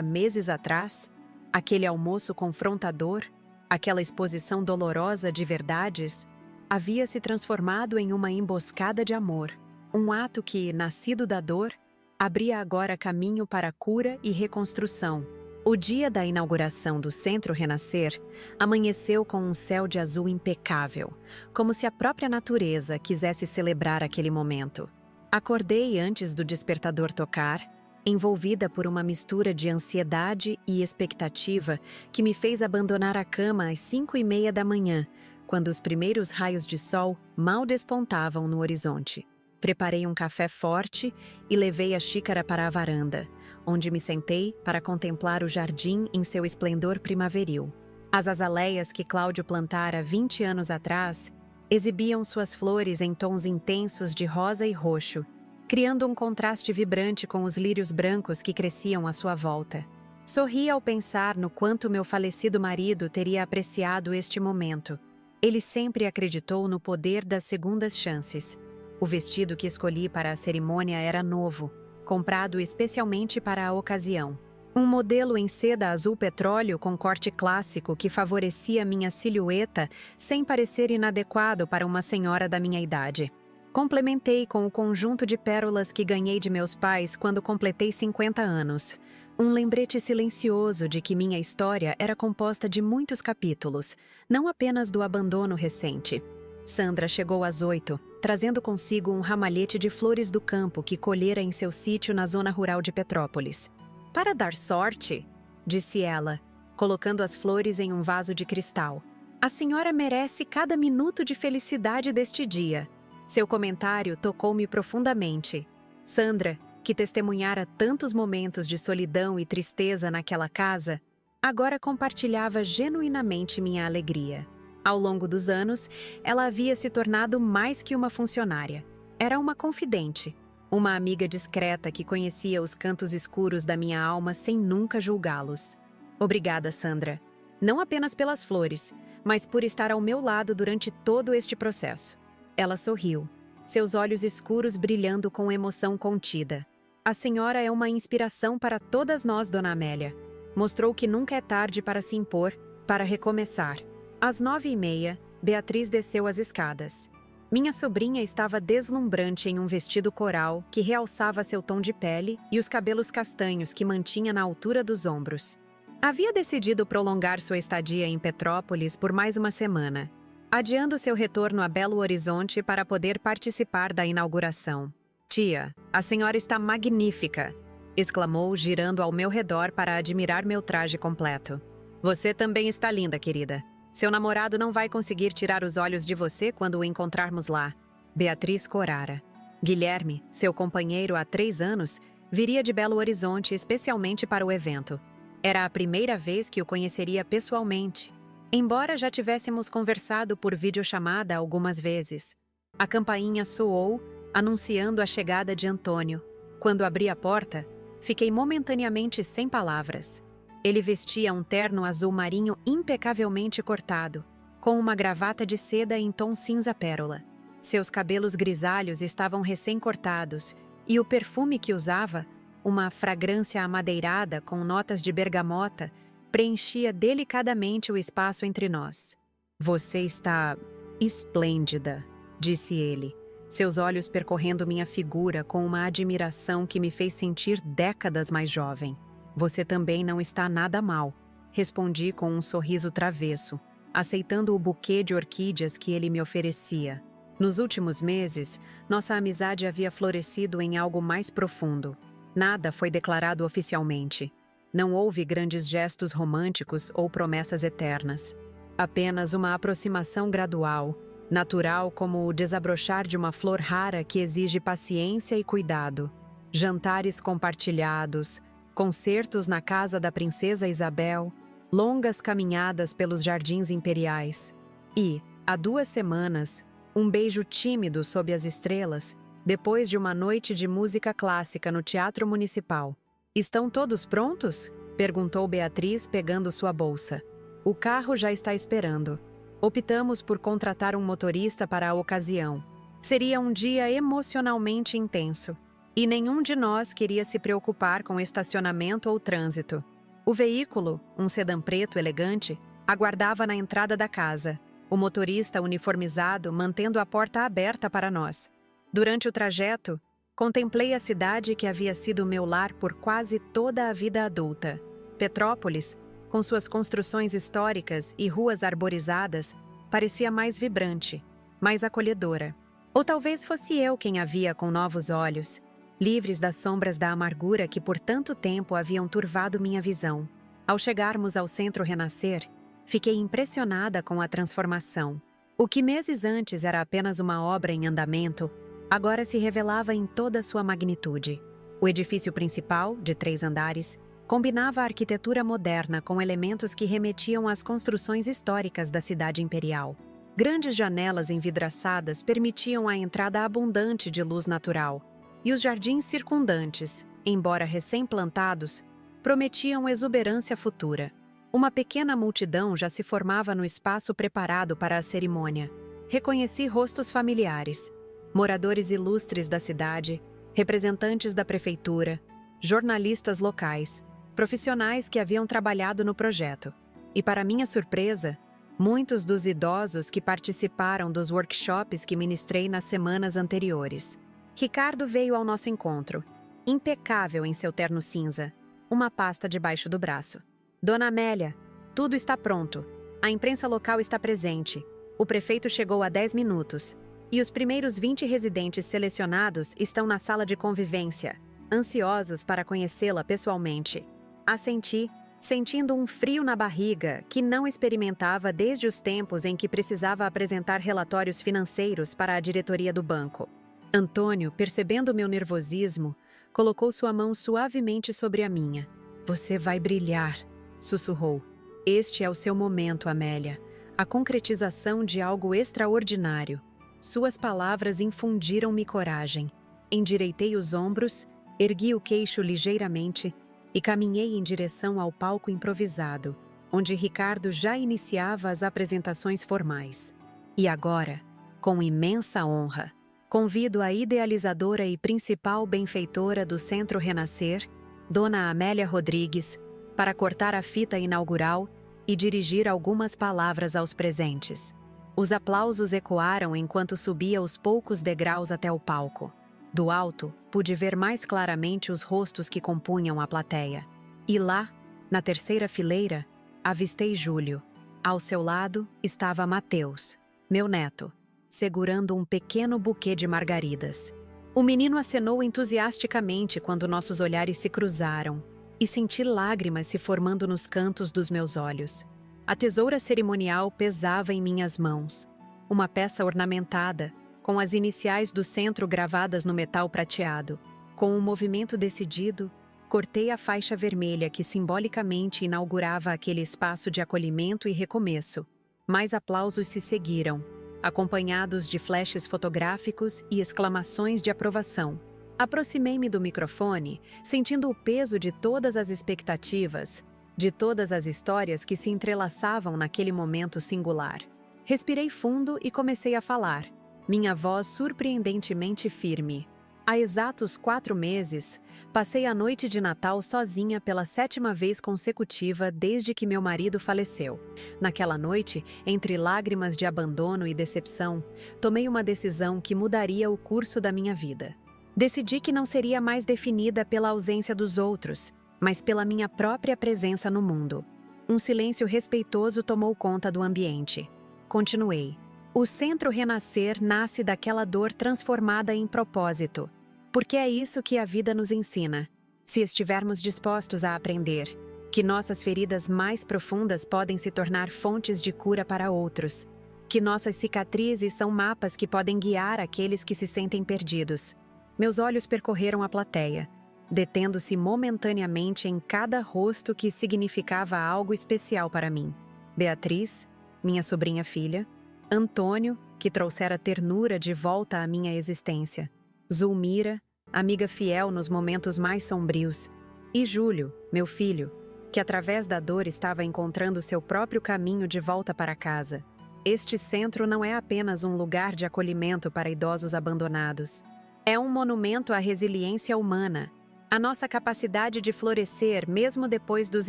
meses atrás, aquele almoço confrontador, aquela exposição dolorosa de verdades, havia se transformado em uma emboscada de amor. Um ato que, nascido da dor, abria agora caminho para a cura e reconstrução. O dia da inauguração do Centro Renascer amanheceu com um céu de azul impecável, como se a própria natureza quisesse celebrar aquele momento. Acordei antes do despertador tocar, envolvida por uma mistura de ansiedade e expectativa que me fez abandonar a cama às 5:30 da manhã, quando os primeiros raios de sol mal despontavam no horizonte. Preparei um café forte e levei a xícara para a varanda, onde me sentei para contemplar o jardim em seu esplendor primaveril. As azaleias que Cláudio plantara 20 anos atrás exibiam suas flores em tons intensos de rosa e roxo, criando um contraste vibrante com os lírios brancos que cresciam à sua volta. Sorri ao pensar no quanto meu falecido marido teria apreciado este momento. Ele sempre acreditou no poder das segundas chances. O vestido que escolhi para a cerimônia era novo, comprado especialmente para a ocasião. Um modelo em seda azul petróleo com corte clássico que favorecia minha silhueta sem parecer inadequado para uma senhora da minha idade. Complementei com o conjunto de pérolas que ganhei de meus pais quando completei 50 anos. Um lembrete silencioso de que minha história era composta de muitos capítulos, não apenas do abandono recente. Sandra chegou às 8, trazendo consigo um ramalhete de flores do campo que colhera em seu sítio na zona rural de Petrópolis. "Para dar sorte", disse ela, colocando as flores em um vaso de cristal. "A senhora merece cada minuto de felicidade deste dia." Seu comentário tocou-me profundamente. Sandra, que testemunhara tantos momentos de solidão e tristeza naquela casa, agora compartilhava genuinamente minha alegria. Ao longo dos anos, ela havia se tornado mais que uma funcionária. Era uma confidente, uma amiga discreta que conhecia os cantos escuros da minha alma sem nunca julgá-los. Obrigada, Sandra. Não apenas pelas flores, mas por estar ao meu lado durante todo este processo. Ela sorriu, seus olhos escuros brilhando com emoção contida. A senhora é uma inspiração para todas nós, Dona Amélia. Mostrou que nunca é tarde para se impor, para recomeçar. Às 9:30, Beatriz desceu as escadas. Minha sobrinha estava deslumbrante em um vestido coral que realçava seu tom de pele e os cabelos castanhos que mantinha na altura dos ombros. Havia decidido prolongar sua estadia em Petrópolis por mais uma semana, adiando seu retorno a Belo Horizonte para poder participar da inauguração. "Tia, a senhora está magnífica!" exclamou, girando ao meu redor para admirar meu traje completo. "Você também está linda, querida. Seu namorado não vai conseguir tirar os olhos de você quando o encontrarmos lá." Beatriz corara. Guilherme, seu companheiro há 3 anos, viria de Belo Horizonte especialmente para o evento. Era a primeira vez que o conheceria pessoalmente, embora já tivéssemos conversado por videochamada algumas vezes. A campainha soou, anunciando a chegada de Antônio. Quando abri a porta, fiquei momentaneamente sem palavras. Ele vestia um terno azul marinho impecavelmente cortado, com uma gravata de seda em tom cinza-pérola. Seus cabelos grisalhos estavam recém-cortados e o perfume que usava, uma fragrância amadeirada com notas de bergamota, preenchia delicadamente o espaço entre nós. "Você está esplêndida", disse ele, seus olhos percorrendo minha figura com uma admiração que me fez sentir décadas mais jovem. "Você também não está nada mal", respondi com um sorriso travesso, aceitando o buquê de orquídeas que ele me oferecia. Nos últimos meses, nossa amizade havia florescido em algo mais profundo. Nada foi declarado oficialmente. Não houve grandes gestos românticos ou promessas eternas. Apenas uma aproximação gradual, natural como o desabrochar de uma flor rara que exige paciência e cuidado. Jantares compartilhados, concertos na casa da princesa Isabel, longas caminhadas pelos jardins imperiais. E, há 2 semanas, Um beijo tímido sob as estrelas, depois de uma noite de música clássica no Teatro Municipal. "Estão todos prontos?" perguntou Beatriz, pegando sua bolsa. "O carro já está esperando. Optamos por contratar um motorista para a ocasião. Seria um dia emocionalmente intenso, e nenhum de nós queria se preocupar com estacionamento ou trânsito. O veículo, um sedã preto elegante, aguardava na entrada da casa, o motorista uniformizado mantendo a porta aberta para nós. Durante o trajeto, contemplei a cidade que havia sido meu lar por quase toda a vida adulta. Petrópolis, com suas construções históricas e ruas arborizadas, parecia mais vibrante, mais acolhedora. Ou talvez fosse eu quem a via com novos olhos, livres das sombras da amargura que por tanto tempo haviam turvado minha visão. Ao chegarmos ao Centro Renascer, fiquei impressionada com a transformação. O que meses antes era apenas uma obra em andamento, agora se revelava em toda sua magnitude. O edifício principal, de 3 andares, combinava a arquitetura moderna com elementos que remetiam às construções históricas da cidade imperial. Grandes janelas envidraçadas permitiam a entrada abundante de luz natural, e os jardins circundantes, embora recém-plantados, prometiam exuberância futura. Uma pequena multidão já se formava no espaço preparado para a cerimônia. Reconheci rostos familiares, moradores ilustres da cidade, representantes da prefeitura, jornalistas locais, profissionais que haviam trabalhado no projeto. E, para minha surpresa, muitos dos idosos que participaram dos workshops que ministrei nas semanas anteriores. Ricardo veio ao nosso encontro, impecável em seu terno cinza, uma pasta debaixo do braço. "Dona Amélia, tudo está pronto. A imprensa local está presente. O prefeito chegou há 10 minutos. E os primeiros 20 residentes selecionados estão na sala de convivência, ansiosos para conhecê-la pessoalmente." Assenti, sentindo um frio na barriga que não experimentava desde os tempos em que precisava apresentar relatórios financeiros para a diretoria do banco. Antônio, percebendo meu nervosismo, colocou sua mão suavemente sobre a minha. "Você vai brilhar", sussurrou. "Este é o seu momento, Amélia, a concretização de algo extraordinário." Suas palavras infundiram-me coragem. Endireitei os ombros, ergui o queixo ligeiramente e caminhei em direção ao palco improvisado, onde Ricardo já iniciava as apresentações formais. E agora, com imensa honra, convido a idealizadora e principal benfeitora do Centro Renascer, Dona Amélia Rodrigues, para cortar a fita inaugural e dirigir algumas palavras aos presentes. Os aplausos ecoaram enquanto subia os poucos degraus até o palco. Do alto, pude ver mais claramente os rostos que compunham a plateia. E lá, na terceira fileira, avistei Júlio. Ao seu lado estava Mateus, meu neto, segurando um pequeno buquê de margaridas. O menino acenou entusiasticamente quando nossos olhares se cruzaram, e senti lágrimas se formando nos cantos dos meus olhos. A tesoura cerimonial pesava em minhas mãos. Uma peça ornamentada, com as iniciais do centro gravadas no metal prateado. Com um movimento decidido, cortei a faixa vermelha que simbolicamente inaugurava aquele espaço de acolhimento e recomeço. Mais aplausos se seguiram, acompanhados de flashes fotográficos e exclamações de aprovação. Aproximei-me do microfone, sentindo o peso de todas as expectativas, de todas as histórias que se entrelaçavam naquele momento singular. Respirei fundo e comecei a falar, minha voz surpreendentemente firme. Há exatos 4 meses, passei a noite de Natal sozinha pela 7ª vez consecutiva desde que meu marido faleceu. Naquela noite, entre lágrimas de abandono e decepção, tomei uma decisão que mudaria o curso da minha vida. Decidi que não seria mais definida pela ausência dos outros, mas pela minha própria presença no mundo. Um silêncio respeitoso tomou conta do ambiente. Continuei. O Centro Renascer nasce daquela dor transformada em propósito, porque é isso que a vida nos ensina, se estivermos dispostos a aprender, que nossas feridas mais profundas podem se tornar fontes de cura para outros, que nossas cicatrizes são mapas que podem guiar aqueles que se sentem perdidos. Meus olhos percorreram a plateia, detendo-se momentaneamente em cada rosto que significava algo especial para mim. Beatriz, minha sobrinha filha, Antônio, que trouxera ternura de volta à minha existência. Zulmira, amiga fiel nos momentos mais sombrios. E Júlio, meu filho, que através da dor estava encontrando seu próprio caminho de volta para casa. Este centro não é apenas um lugar de acolhimento para idosos abandonados. É um monumento à resiliência humana, à nossa capacidade de florescer mesmo depois dos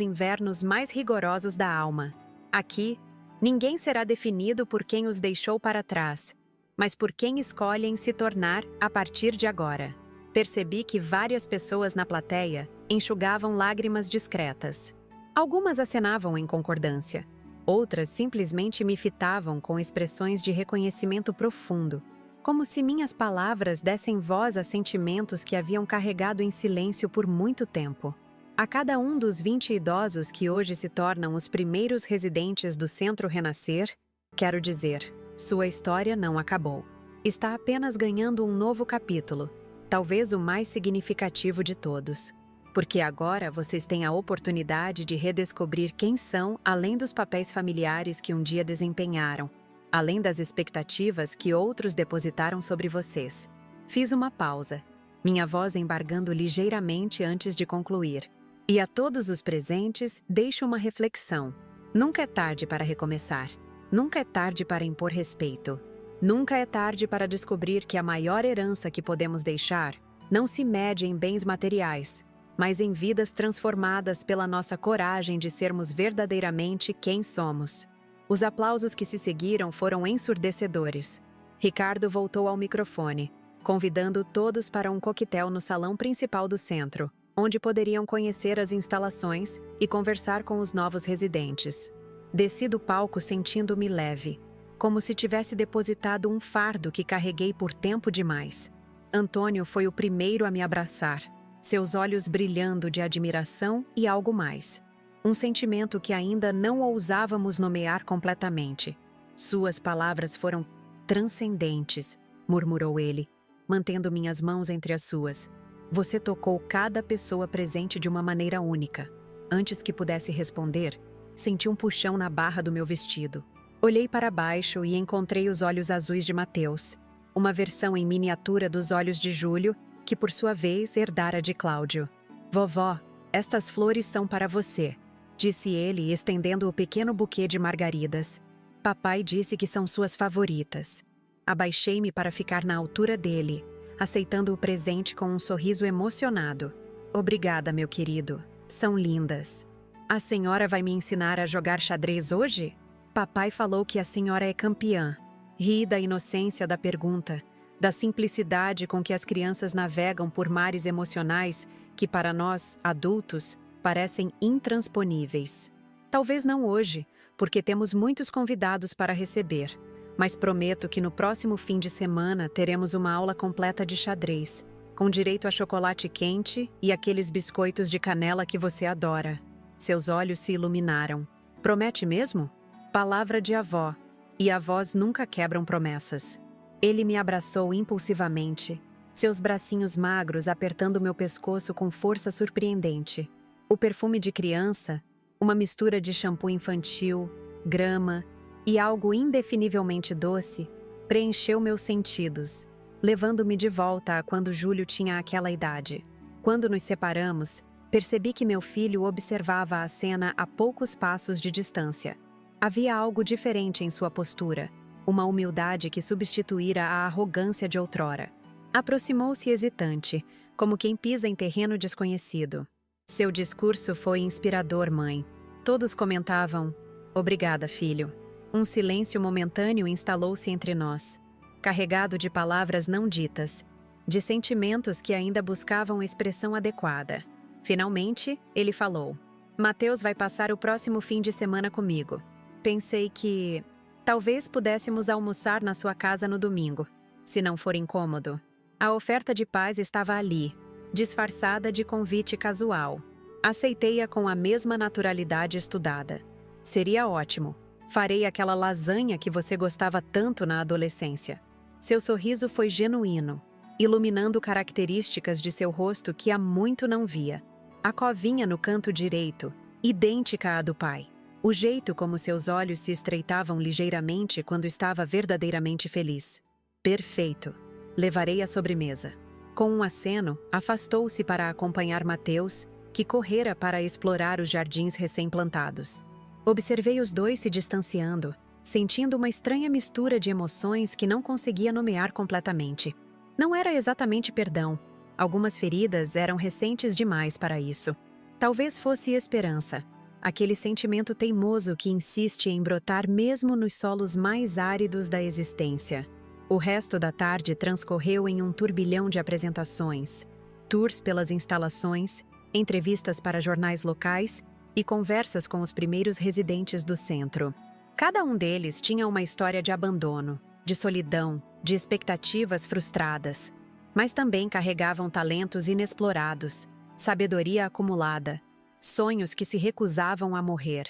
invernos mais rigorosos da alma. Aqui, ninguém será definido por quem os deixou para trás, mas por quem escolhem se tornar a partir de agora. Percebi que várias pessoas na plateia enxugavam lágrimas discretas. Algumas acenavam em concordância, outras simplesmente me fitavam com expressões de reconhecimento profundo, como se minhas palavras dessem voz a sentimentos que haviam carregado em silêncio por muito tempo. A cada um dos 20 idosos que hoje se tornam os primeiros residentes do Centro Renascer, quero dizer, sua história não acabou. Está apenas ganhando um novo capítulo, talvez o mais significativo de todos. Porque agora vocês têm a oportunidade de redescobrir quem são além dos papéis familiares que um dia desempenharam, além das expectativas que outros depositaram sobre vocês. Fiz uma pausa, minha voz embargando ligeiramente antes de concluir. E a todos os presentes, deixo uma reflexão. Nunca é tarde para recomeçar. Nunca é tarde para impor respeito. Nunca é tarde para descobrir que a maior herança que podemos deixar não se mede em bens materiais, mas em vidas transformadas pela nossa coragem de sermos verdadeiramente quem somos. Os aplausos que se seguiram foram ensurdecedores. Ricardo voltou ao microfone, convidando todos para um coquetel no salão principal do centro, onde poderiam conhecer as instalações e conversar com os novos residentes. Desci do palco sentindo-me leve, como se tivesse depositado um fardo que carreguei por tempo demais. Antônio foi o primeiro a me abraçar, seus olhos brilhando de admiração e algo mais. Um sentimento que ainda não ousávamos nomear completamente. Suas palavras foram transcendentes, murmurou ele, mantendo minhas mãos entre as suas. Você tocou cada pessoa presente de uma maneira única. Antes que pudesse responder, senti um puxão na barra do meu vestido. Olhei para baixo e encontrei os olhos azuis de Mateus, uma versão em miniatura dos olhos de Júlio, que por sua vez herdara de Cláudio. Vovó, estas flores são para você, disse ele, estendendo o pequeno buquê de margaridas. Papai disse que são suas favoritas. Abaixei-me para ficar na altura dele, aceitando o presente com um sorriso emocionado. Obrigada, meu querido. São lindas. A senhora vai me ensinar a jogar xadrez hoje? Papai falou que a senhora é campeã. Ri da inocência da pergunta, da simplicidade com que as crianças navegam por mares emocionais que, para nós, adultos, parecem intransponíveis. Talvez não hoje, porque temos muitos convidados para receber, mas prometo que no próximo fim de semana teremos uma aula completa de xadrez, com direito a chocolate quente e aqueles biscoitos de canela que você adora. Seus olhos se iluminaram. Promete mesmo? Palavra de avó. E avós nunca quebram promessas. Ele me abraçou impulsivamente, seus bracinhos magros apertando meu pescoço com força surpreendente. O perfume de criança, uma mistura de shampoo infantil, grama e algo indefinivelmente doce, preencheu meus sentidos, levando-me de volta a quando Júlio tinha aquela idade. Quando nos separamos, percebi que meu filho observava a cena a poucos passos de distância. Havia algo diferente em sua postura, uma humildade que substituíra a arrogância de outrora. Aproximou-se hesitante, como quem pisa em terreno desconhecido. Seu discurso foi inspirador, mãe. Todos comentavam, obrigada, filho. Um silêncio momentâneo instalou-se entre nós, carregado de palavras não ditas, de sentimentos que ainda buscavam expressão adequada. Finalmente, ele falou, Mateus vai passar o próximo fim de semana comigo. Pensei que talvez pudéssemos almoçar na sua casa no domingo, se não for incômodo. A oferta de paz estava ali, disfarçada de convite casual. Aceitei-a com a mesma naturalidade estudada. Seria ótimo. Farei aquela lasanha que você gostava tanto na adolescência. Seu sorriso foi genuíno, iluminando características de seu rosto que há muito não via. A covinha no canto direito, idêntica à do pai. O jeito como seus olhos se estreitavam ligeiramente quando estava verdadeiramente feliz. Perfeito. Levarei a sobremesa. Com um aceno, afastou-se para acompanhar Mateus, que correra para explorar os jardins recém-plantados. Observei os dois se distanciando, sentindo uma estranha mistura de emoções que não conseguia nomear completamente. Não era exatamente perdão. Algumas feridas eram recentes demais para isso. Talvez fosse esperança, aquele sentimento teimoso que insiste em brotar mesmo nos solos mais áridos da existência. O resto da tarde transcorreu em um turbilhão de apresentações, tours pelas instalações, entrevistas para jornais locais e conversas com os primeiros residentes do centro. Cada um deles tinha uma história de abandono, de solidão, de expectativas frustradas, mas também carregavam talentos inexplorados, sabedoria acumulada, sonhos que se recusavam a morrer.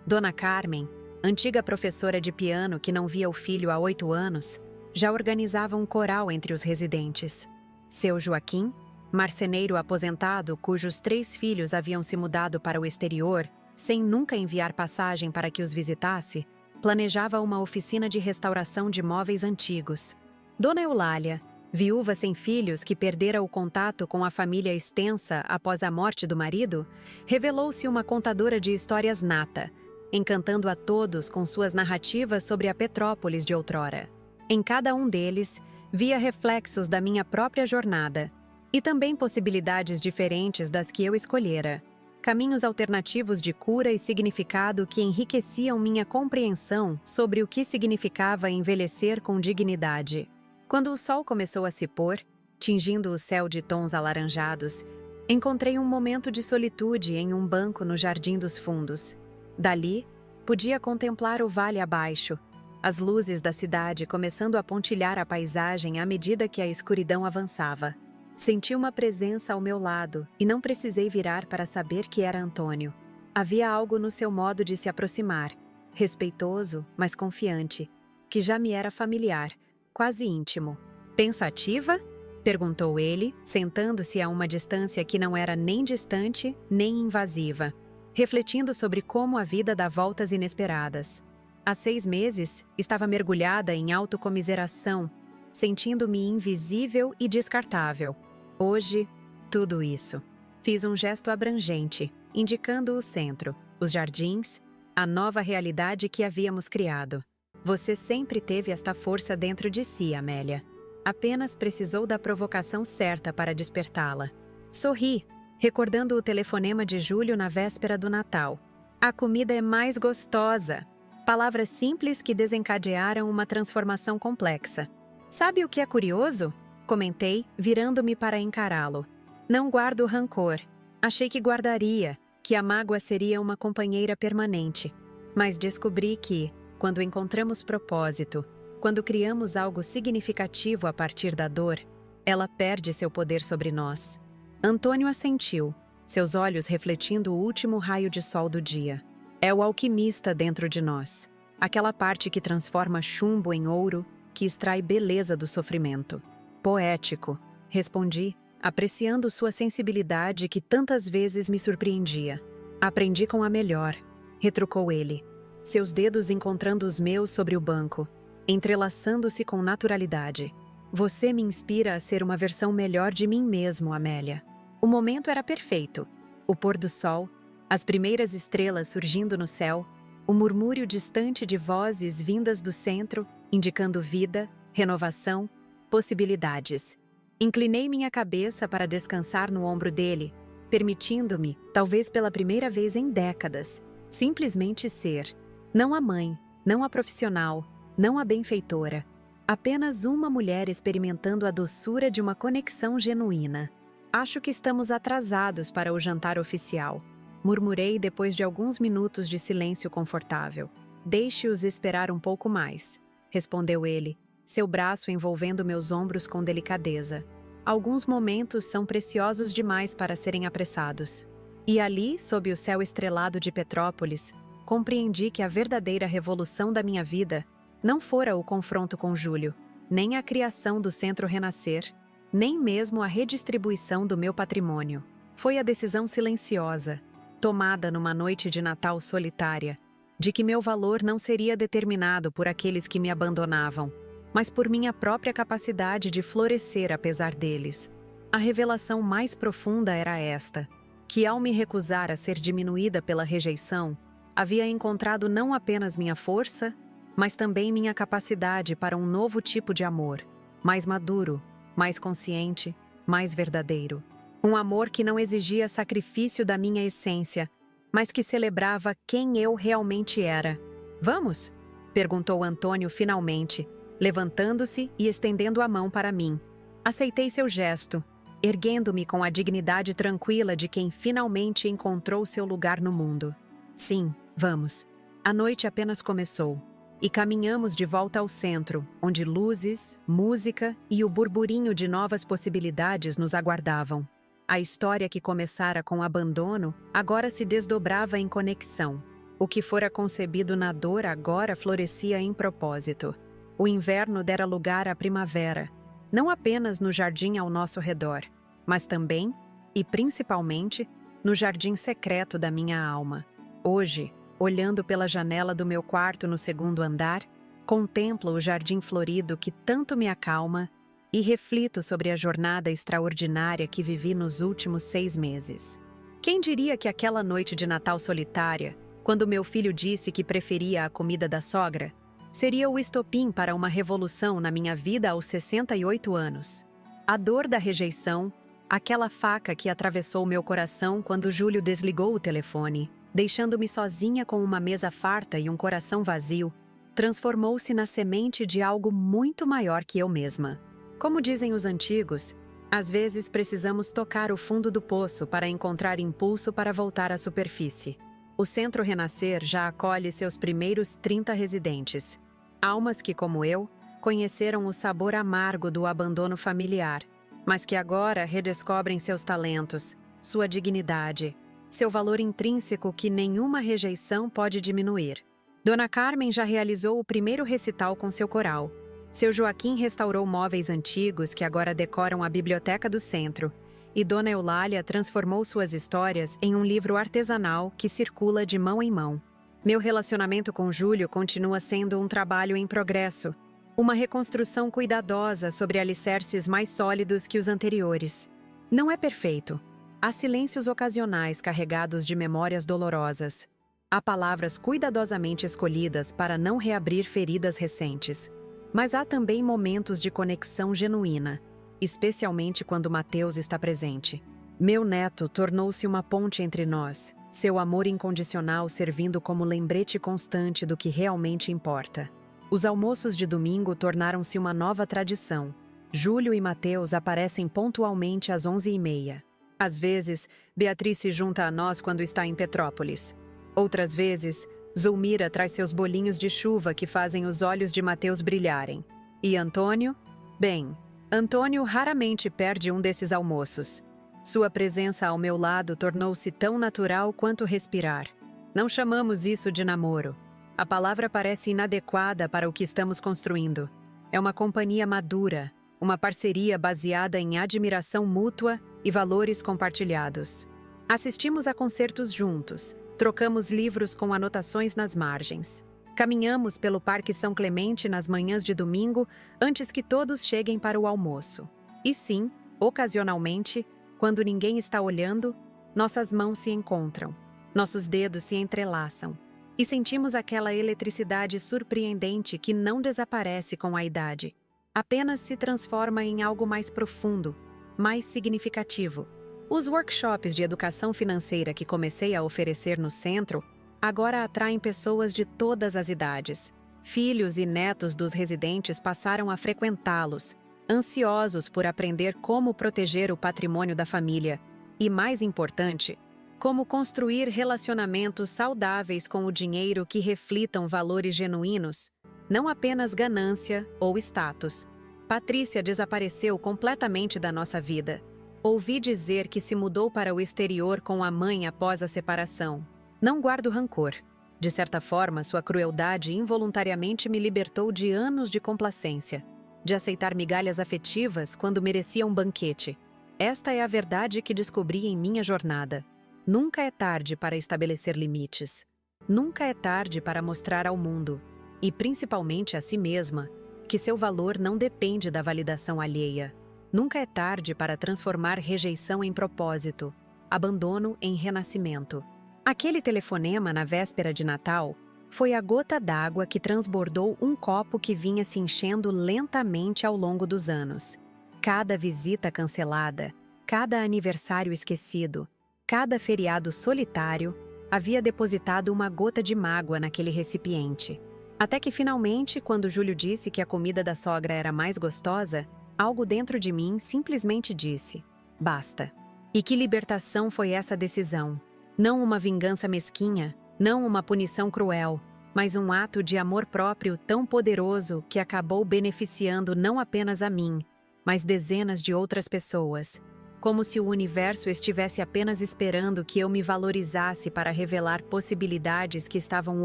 Dona Carmen, antiga professora de piano que não via o filho há 8 anos, já organizava um coral entre os residentes. Seu Joaquim, marceneiro aposentado cujos 3 filhos haviam se mudado para o exterior, sem nunca enviar passagem para que os visitasse, planejava uma oficina de restauração de móveis antigos. Dona Eulália, viúva sem filhos que perdera o contato com a família extensa após a morte do marido, revelou-se uma contadora de histórias nata, encantando a todos com suas narrativas sobre a Petrópolis de outrora. Em cada um deles, via reflexos da minha própria jornada, e também possibilidades diferentes das que eu escolhera. Caminhos alternativos de cura e significado que enriqueciam minha compreensão sobre o que significava envelhecer com dignidade. Quando o sol começou a se pôr, tingindo o céu de tons alaranjados, encontrei um momento de solitude em um banco no Jardim dos Fundos. Dali, podia contemplar o vale abaixo, as luzes da cidade começando a pontilhar a paisagem à medida que a escuridão avançava. Senti uma presença ao meu lado e não precisei virar para saber que era Antônio. Havia algo no seu modo de se aproximar, respeitoso, mas confiante, que já me era familiar, quase íntimo. Pensativa? Perguntou ele, sentando-se a uma distância que não era nem distante, nem invasiva, refletindo sobre como a vida dá voltas inesperadas. Há 6 meses, estava mergulhada em autocomiseração, sentindo-me invisível e descartável. Hoje, tudo isso. Fiz um gesto abrangente, indicando o centro, os jardins, a nova realidade que havíamos criado. Você sempre teve esta força dentro de si, Amélia. Apenas precisou da provocação certa para despertá-la. Sorri, recordando o telefonema de Júlio na véspera do Natal. A comida é mais gostosa. Palavras simples que desencadearam uma transformação complexa. Sabe o que é curioso? Comentei, virando-me para encará-lo. Não guardo rancor. Achei que guardaria, que a mágoa seria uma companheira permanente. Mas descobri que, quando encontramos propósito, quando criamos algo significativo a partir da dor, ela perde seu poder sobre nós. Antônio assentiu, seus olhos refletindo o último raio de sol do dia. É o alquimista dentro de nós, aquela parte que transforma chumbo em ouro, que extrai beleza do sofrimento. Poético, respondi, apreciando sua sensibilidade que tantas vezes me surpreendia. Aprendi com a melhor, retrucou ele, seus dedos encontrando os meus sobre o banco, entrelaçando-se com naturalidade. Você me inspira a ser uma versão melhor de mim mesmo, Amélia. O momento era perfeito. O pôr do sol, as primeiras estrelas surgindo no céu, o murmúrio distante de vozes vindas do centro, indicando vida, renovação, possibilidades. Inclinei minha cabeça para descansar no ombro dele, permitindo-me, talvez pela primeira vez em décadas, simplesmente ser. Não a mãe, não a profissional, não a benfeitora. Apenas uma mulher experimentando a doçura de uma conexão genuína. Acho que estamos atrasados para o jantar oficial. Murmurei depois de alguns minutos de silêncio confortável. Deixe-os esperar um pouco mais, respondeu ele, seu braço envolvendo meus ombros com delicadeza. Alguns momentos são preciosos demais para serem apressados. E ali, sob o céu estrelado de Petrópolis, compreendi que a verdadeira revolução da minha vida não fora o confronto com Júlio, nem a criação do Centro Renascer, nem mesmo a redistribuição do meu patrimônio. Foi a decisão silenciosa, tomada numa noite de Natal solitária, de que meu valor não seria determinado por aqueles que me abandonavam, mas por minha própria capacidade de florescer apesar deles. A revelação mais profunda era esta, que ao me recusar a ser diminuída pela rejeição, havia encontrado não apenas minha força, mas também minha capacidade para um novo tipo de amor, mais maduro, mais consciente, mais verdadeiro. Um amor que não exigia sacrifício da minha essência, mas que celebrava quem eu realmente era. "Vamos?", perguntou Antônio finalmente, levantando-se e estendendo a mão para mim. Aceitei seu gesto, erguendo-me com a dignidade tranquila de quem finalmente encontrou seu lugar no mundo. "Sim, vamos." A noite apenas começou, e caminhamos de volta ao centro, onde luzes, música e o burburinho de novas possibilidades nos aguardavam. A história que começara com abandono agora se desdobrava em conexão. O que fora concebido na dor agora florescia em propósito. O inverno dera lugar à primavera, não apenas no jardim ao nosso redor, mas também, e principalmente, no jardim secreto da minha alma. Hoje, olhando pela janela do meu quarto no segundo andar, contemplo o jardim florido que tanto me acalma e reflito sobre a jornada extraordinária que vivi nos últimos 6 meses. Quem diria que aquela noite de Natal solitária, quando meu filho disse que preferia a comida da sogra, seria o estopim para uma revolução na minha vida aos 68 anos. A dor da rejeição, aquela faca que atravessou meu coração quando Júlio desligou o telefone, deixando-me sozinha com uma mesa farta e um coração vazio, transformou-se na semente de algo muito maior que eu mesma. Como dizem os antigos, às vezes precisamos tocar o fundo do poço para encontrar impulso para voltar à superfície. O Centro Renascer já acolhe seus primeiros 30 residentes. Almas que, como eu, conheceram o sabor amargo do abandono familiar, mas que agora redescobrem seus talentos, sua dignidade, seu valor intrínseco que nenhuma rejeição pode diminuir. Dona Carmen já realizou o primeiro recital com seu coral. Seu Joaquim restaurou móveis antigos que agora decoram a biblioteca do centro, e Dona Eulália transformou suas histórias em um livro artesanal que circula de mão em mão. Meu relacionamento com Júlio continua sendo um trabalho em progresso, uma reconstrução cuidadosa sobre alicerces mais sólidos que os anteriores. Não é perfeito. Há silêncios ocasionais carregados de memórias dolorosas. Há palavras cuidadosamente escolhidas para não reabrir feridas recentes. Mas há também momentos de conexão genuína, especialmente quando Mateus está presente. Meu neto tornou-se uma ponte entre nós, seu amor incondicional servindo como lembrete constante do que realmente importa. Os almoços de domingo tornaram-se uma nova tradição. Júlio e Mateus aparecem pontualmente às 11h30. Às vezes, Beatriz se junta a nós quando está em Petrópolis. Outras vezes, Zulmira traz seus bolinhos de chuva que fazem os olhos de Mateus brilharem. E Antônio? Bem, Antônio raramente perde um desses almoços. Sua presença ao meu lado tornou-se tão natural quanto respirar. Não chamamos isso de namoro. A palavra parece inadequada para o que estamos construindo. É uma companhia madura, uma parceria baseada em admiração mútua e valores compartilhados. Assistimos a concertos juntos, trocamos livros com anotações nas margens. Caminhamos pelo Parque São Clemente nas manhãs de domingo antes que todos cheguem para o almoço. E sim, ocasionalmente, quando ninguém está olhando, nossas mãos se encontram, nossos dedos se entrelaçam. E sentimos aquela eletricidade surpreendente que não desaparece com a idade. Apenas se transforma em algo mais profundo, mais significativo. Os workshops de educação financeira que comecei a oferecer no centro agora atraem pessoas de todas as idades. Filhos e netos dos residentes passaram a frequentá-los, ansiosos por aprender como proteger o patrimônio da família e, mais importante, como construir relacionamentos saudáveis com o dinheiro que reflitam valores genuínos, não apenas ganância ou status. Patrícia desapareceu completamente da nossa vida. Ouvi dizer que se mudou para o exterior com a mãe após a separação. Não guardo rancor. De certa forma, sua crueldade involuntariamente me libertou de anos de complacência, de aceitar migalhas afetivas quando merecia um banquete. Esta é a verdade que descobri em minha jornada. Nunca é tarde para estabelecer limites. Nunca é tarde para mostrar ao mundo, e principalmente a si mesma, que seu valor não depende da validação alheia. Nunca é tarde para transformar rejeição em propósito, abandono em renascimento. Aquele telefonema na véspera de Natal foi a gota d'água que transbordou um copo que vinha se enchendo lentamente ao longo dos anos. Cada visita cancelada, cada aniversário esquecido, cada feriado solitário havia depositado uma gota de mágoa naquele recipiente. Até que finalmente, quando Júlio disse que a comida da sogra era mais gostosa, algo dentro de mim simplesmente disse: basta. E que libertação foi essa decisão? Não uma vingança mesquinha, não uma punição cruel, mas um ato de amor próprio tão poderoso que acabou beneficiando não apenas a mim, mas dezenas de outras pessoas. Como se o universo estivesse apenas esperando que eu me valorizasse para revelar possibilidades que estavam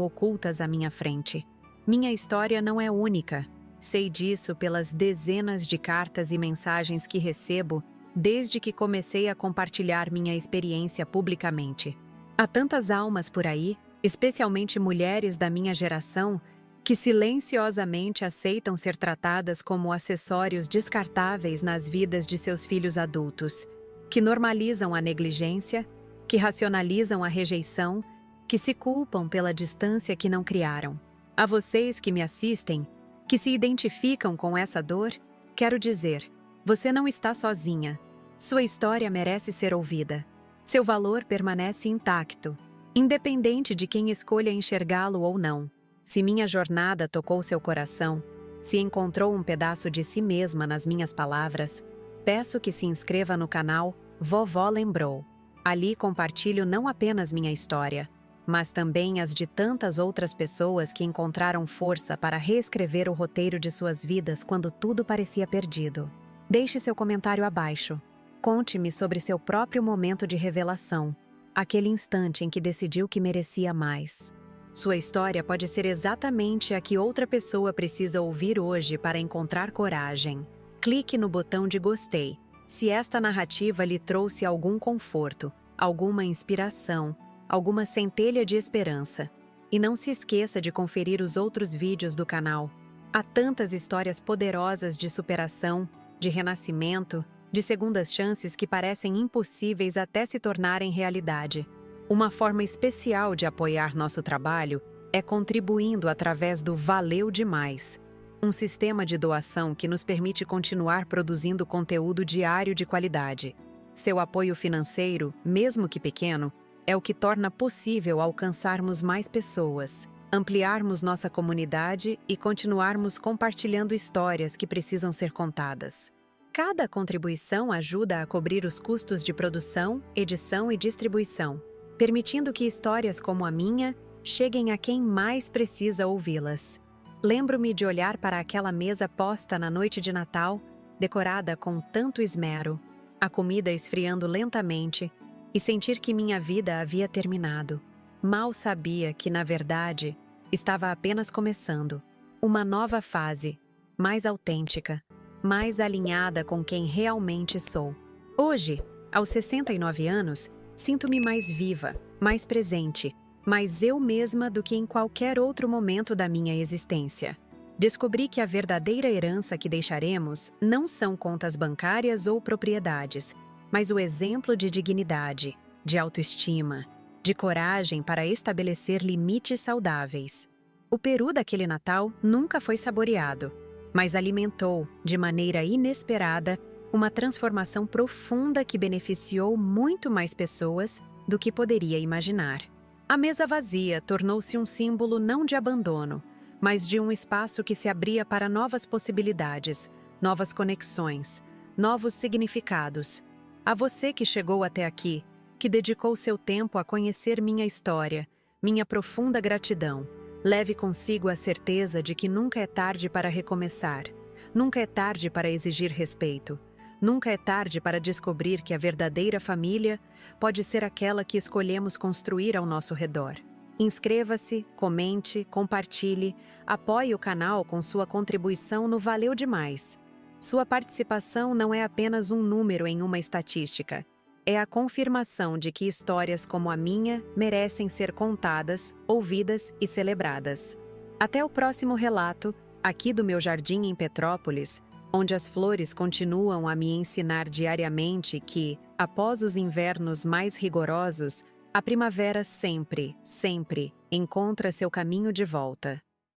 ocultas à minha frente. Minha história não é única. Sei disso pelas dezenas de cartas e mensagens que recebo desde que comecei a compartilhar minha experiência publicamente. Há tantas almas por aí, especialmente mulheres da minha geração, que silenciosamente aceitam ser tratadas como acessórios descartáveis nas vidas de seus filhos adultos, que normalizam a negligência, que racionalizam a rejeição, que se culpam pela distância que não criaram. A vocês que me assistem, que se identificam com essa dor, quero dizer: você não está sozinha. Sua história merece ser ouvida. Seu valor permanece intacto, independente de quem escolha enxergá-lo ou não. Se minha jornada tocou seu coração, se encontrou um pedaço de si mesma nas minhas palavras, peço que se inscreva no canal Vovó Lembrou. Ali compartilho não apenas minha história, mas também as de tantas outras pessoas que encontraram força para reescrever o roteiro de suas vidas quando tudo parecia perdido. Deixe seu comentário abaixo. Conte-me sobre seu próprio momento de revelação, aquele instante em que decidiu que merecia mais. Sua história pode ser exatamente a que outra pessoa precisa ouvir hoje para encontrar coragem. Clique no botão de gostei, se esta narrativa lhe trouxe algum conforto, alguma inspiração, alguma centelha de esperança. E não se esqueça de conferir os outros vídeos do canal. Há tantas histórias poderosas de superação, de renascimento, de segundas chances que parecem impossíveis até se tornarem realidade. Uma forma especial de apoiar nosso trabalho é contribuindo através do Valeu Demais, um sistema de doação que nos permite continuar produzindo conteúdo diário de qualidade. Seu apoio financeiro, mesmo que pequeno, é o que torna possível alcançarmos mais pessoas, ampliarmos nossa comunidade e continuarmos compartilhando histórias que precisam ser contadas. Cada contribuição ajuda a cobrir os custos de produção, edição e distribuição, permitindo que histórias como a minha cheguem a quem mais precisa ouvi-las. Lembro-me de olhar para aquela mesa posta na noite de Natal, decorada com tanto esmero, a comida esfriando lentamente, e sentir que minha vida havia terminado. Mal sabia que, na verdade, estava apenas começando. Uma nova fase, mais autêntica, mais alinhada com quem realmente sou. Hoje, aos 69 anos, sinto-me mais viva, mais presente, mais eu mesma do que em qualquer outro momento da minha existência. Descobri que a verdadeira herança que deixaremos não são contas bancárias ou propriedades, mas o exemplo de dignidade, de autoestima, de coragem para estabelecer limites saudáveis. O peru daquele Natal nunca foi saboreado, mas alimentou, de maneira inesperada, uma transformação profunda que beneficiou muito mais pessoas do que poderia imaginar. A mesa vazia tornou-se um símbolo não de abandono, mas de um espaço que se abria para novas possibilidades, novas conexões, novos significados. A você que chegou até aqui, que dedicou seu tempo a conhecer minha história, minha profunda gratidão. Leve consigo a certeza de que nunca é tarde para recomeçar, nunca é tarde para exigir respeito, nunca é tarde para descobrir que a verdadeira família pode ser aquela que escolhemos construir ao nosso redor. Inscreva-se, comente, compartilhe, apoie o canal com sua contribuição no Valeu Demais. Sua participação não é apenas um número em uma estatística. é a confirmação de que histórias como a minha merecem ser contadas, ouvidas e celebradas. Até o próximo relato, aqui do meu jardim em Petrópolis, onde as flores continuam a me ensinar diariamente que, após os invernos mais rigorosos, a primavera sempre, sempre encontra seu caminho de volta.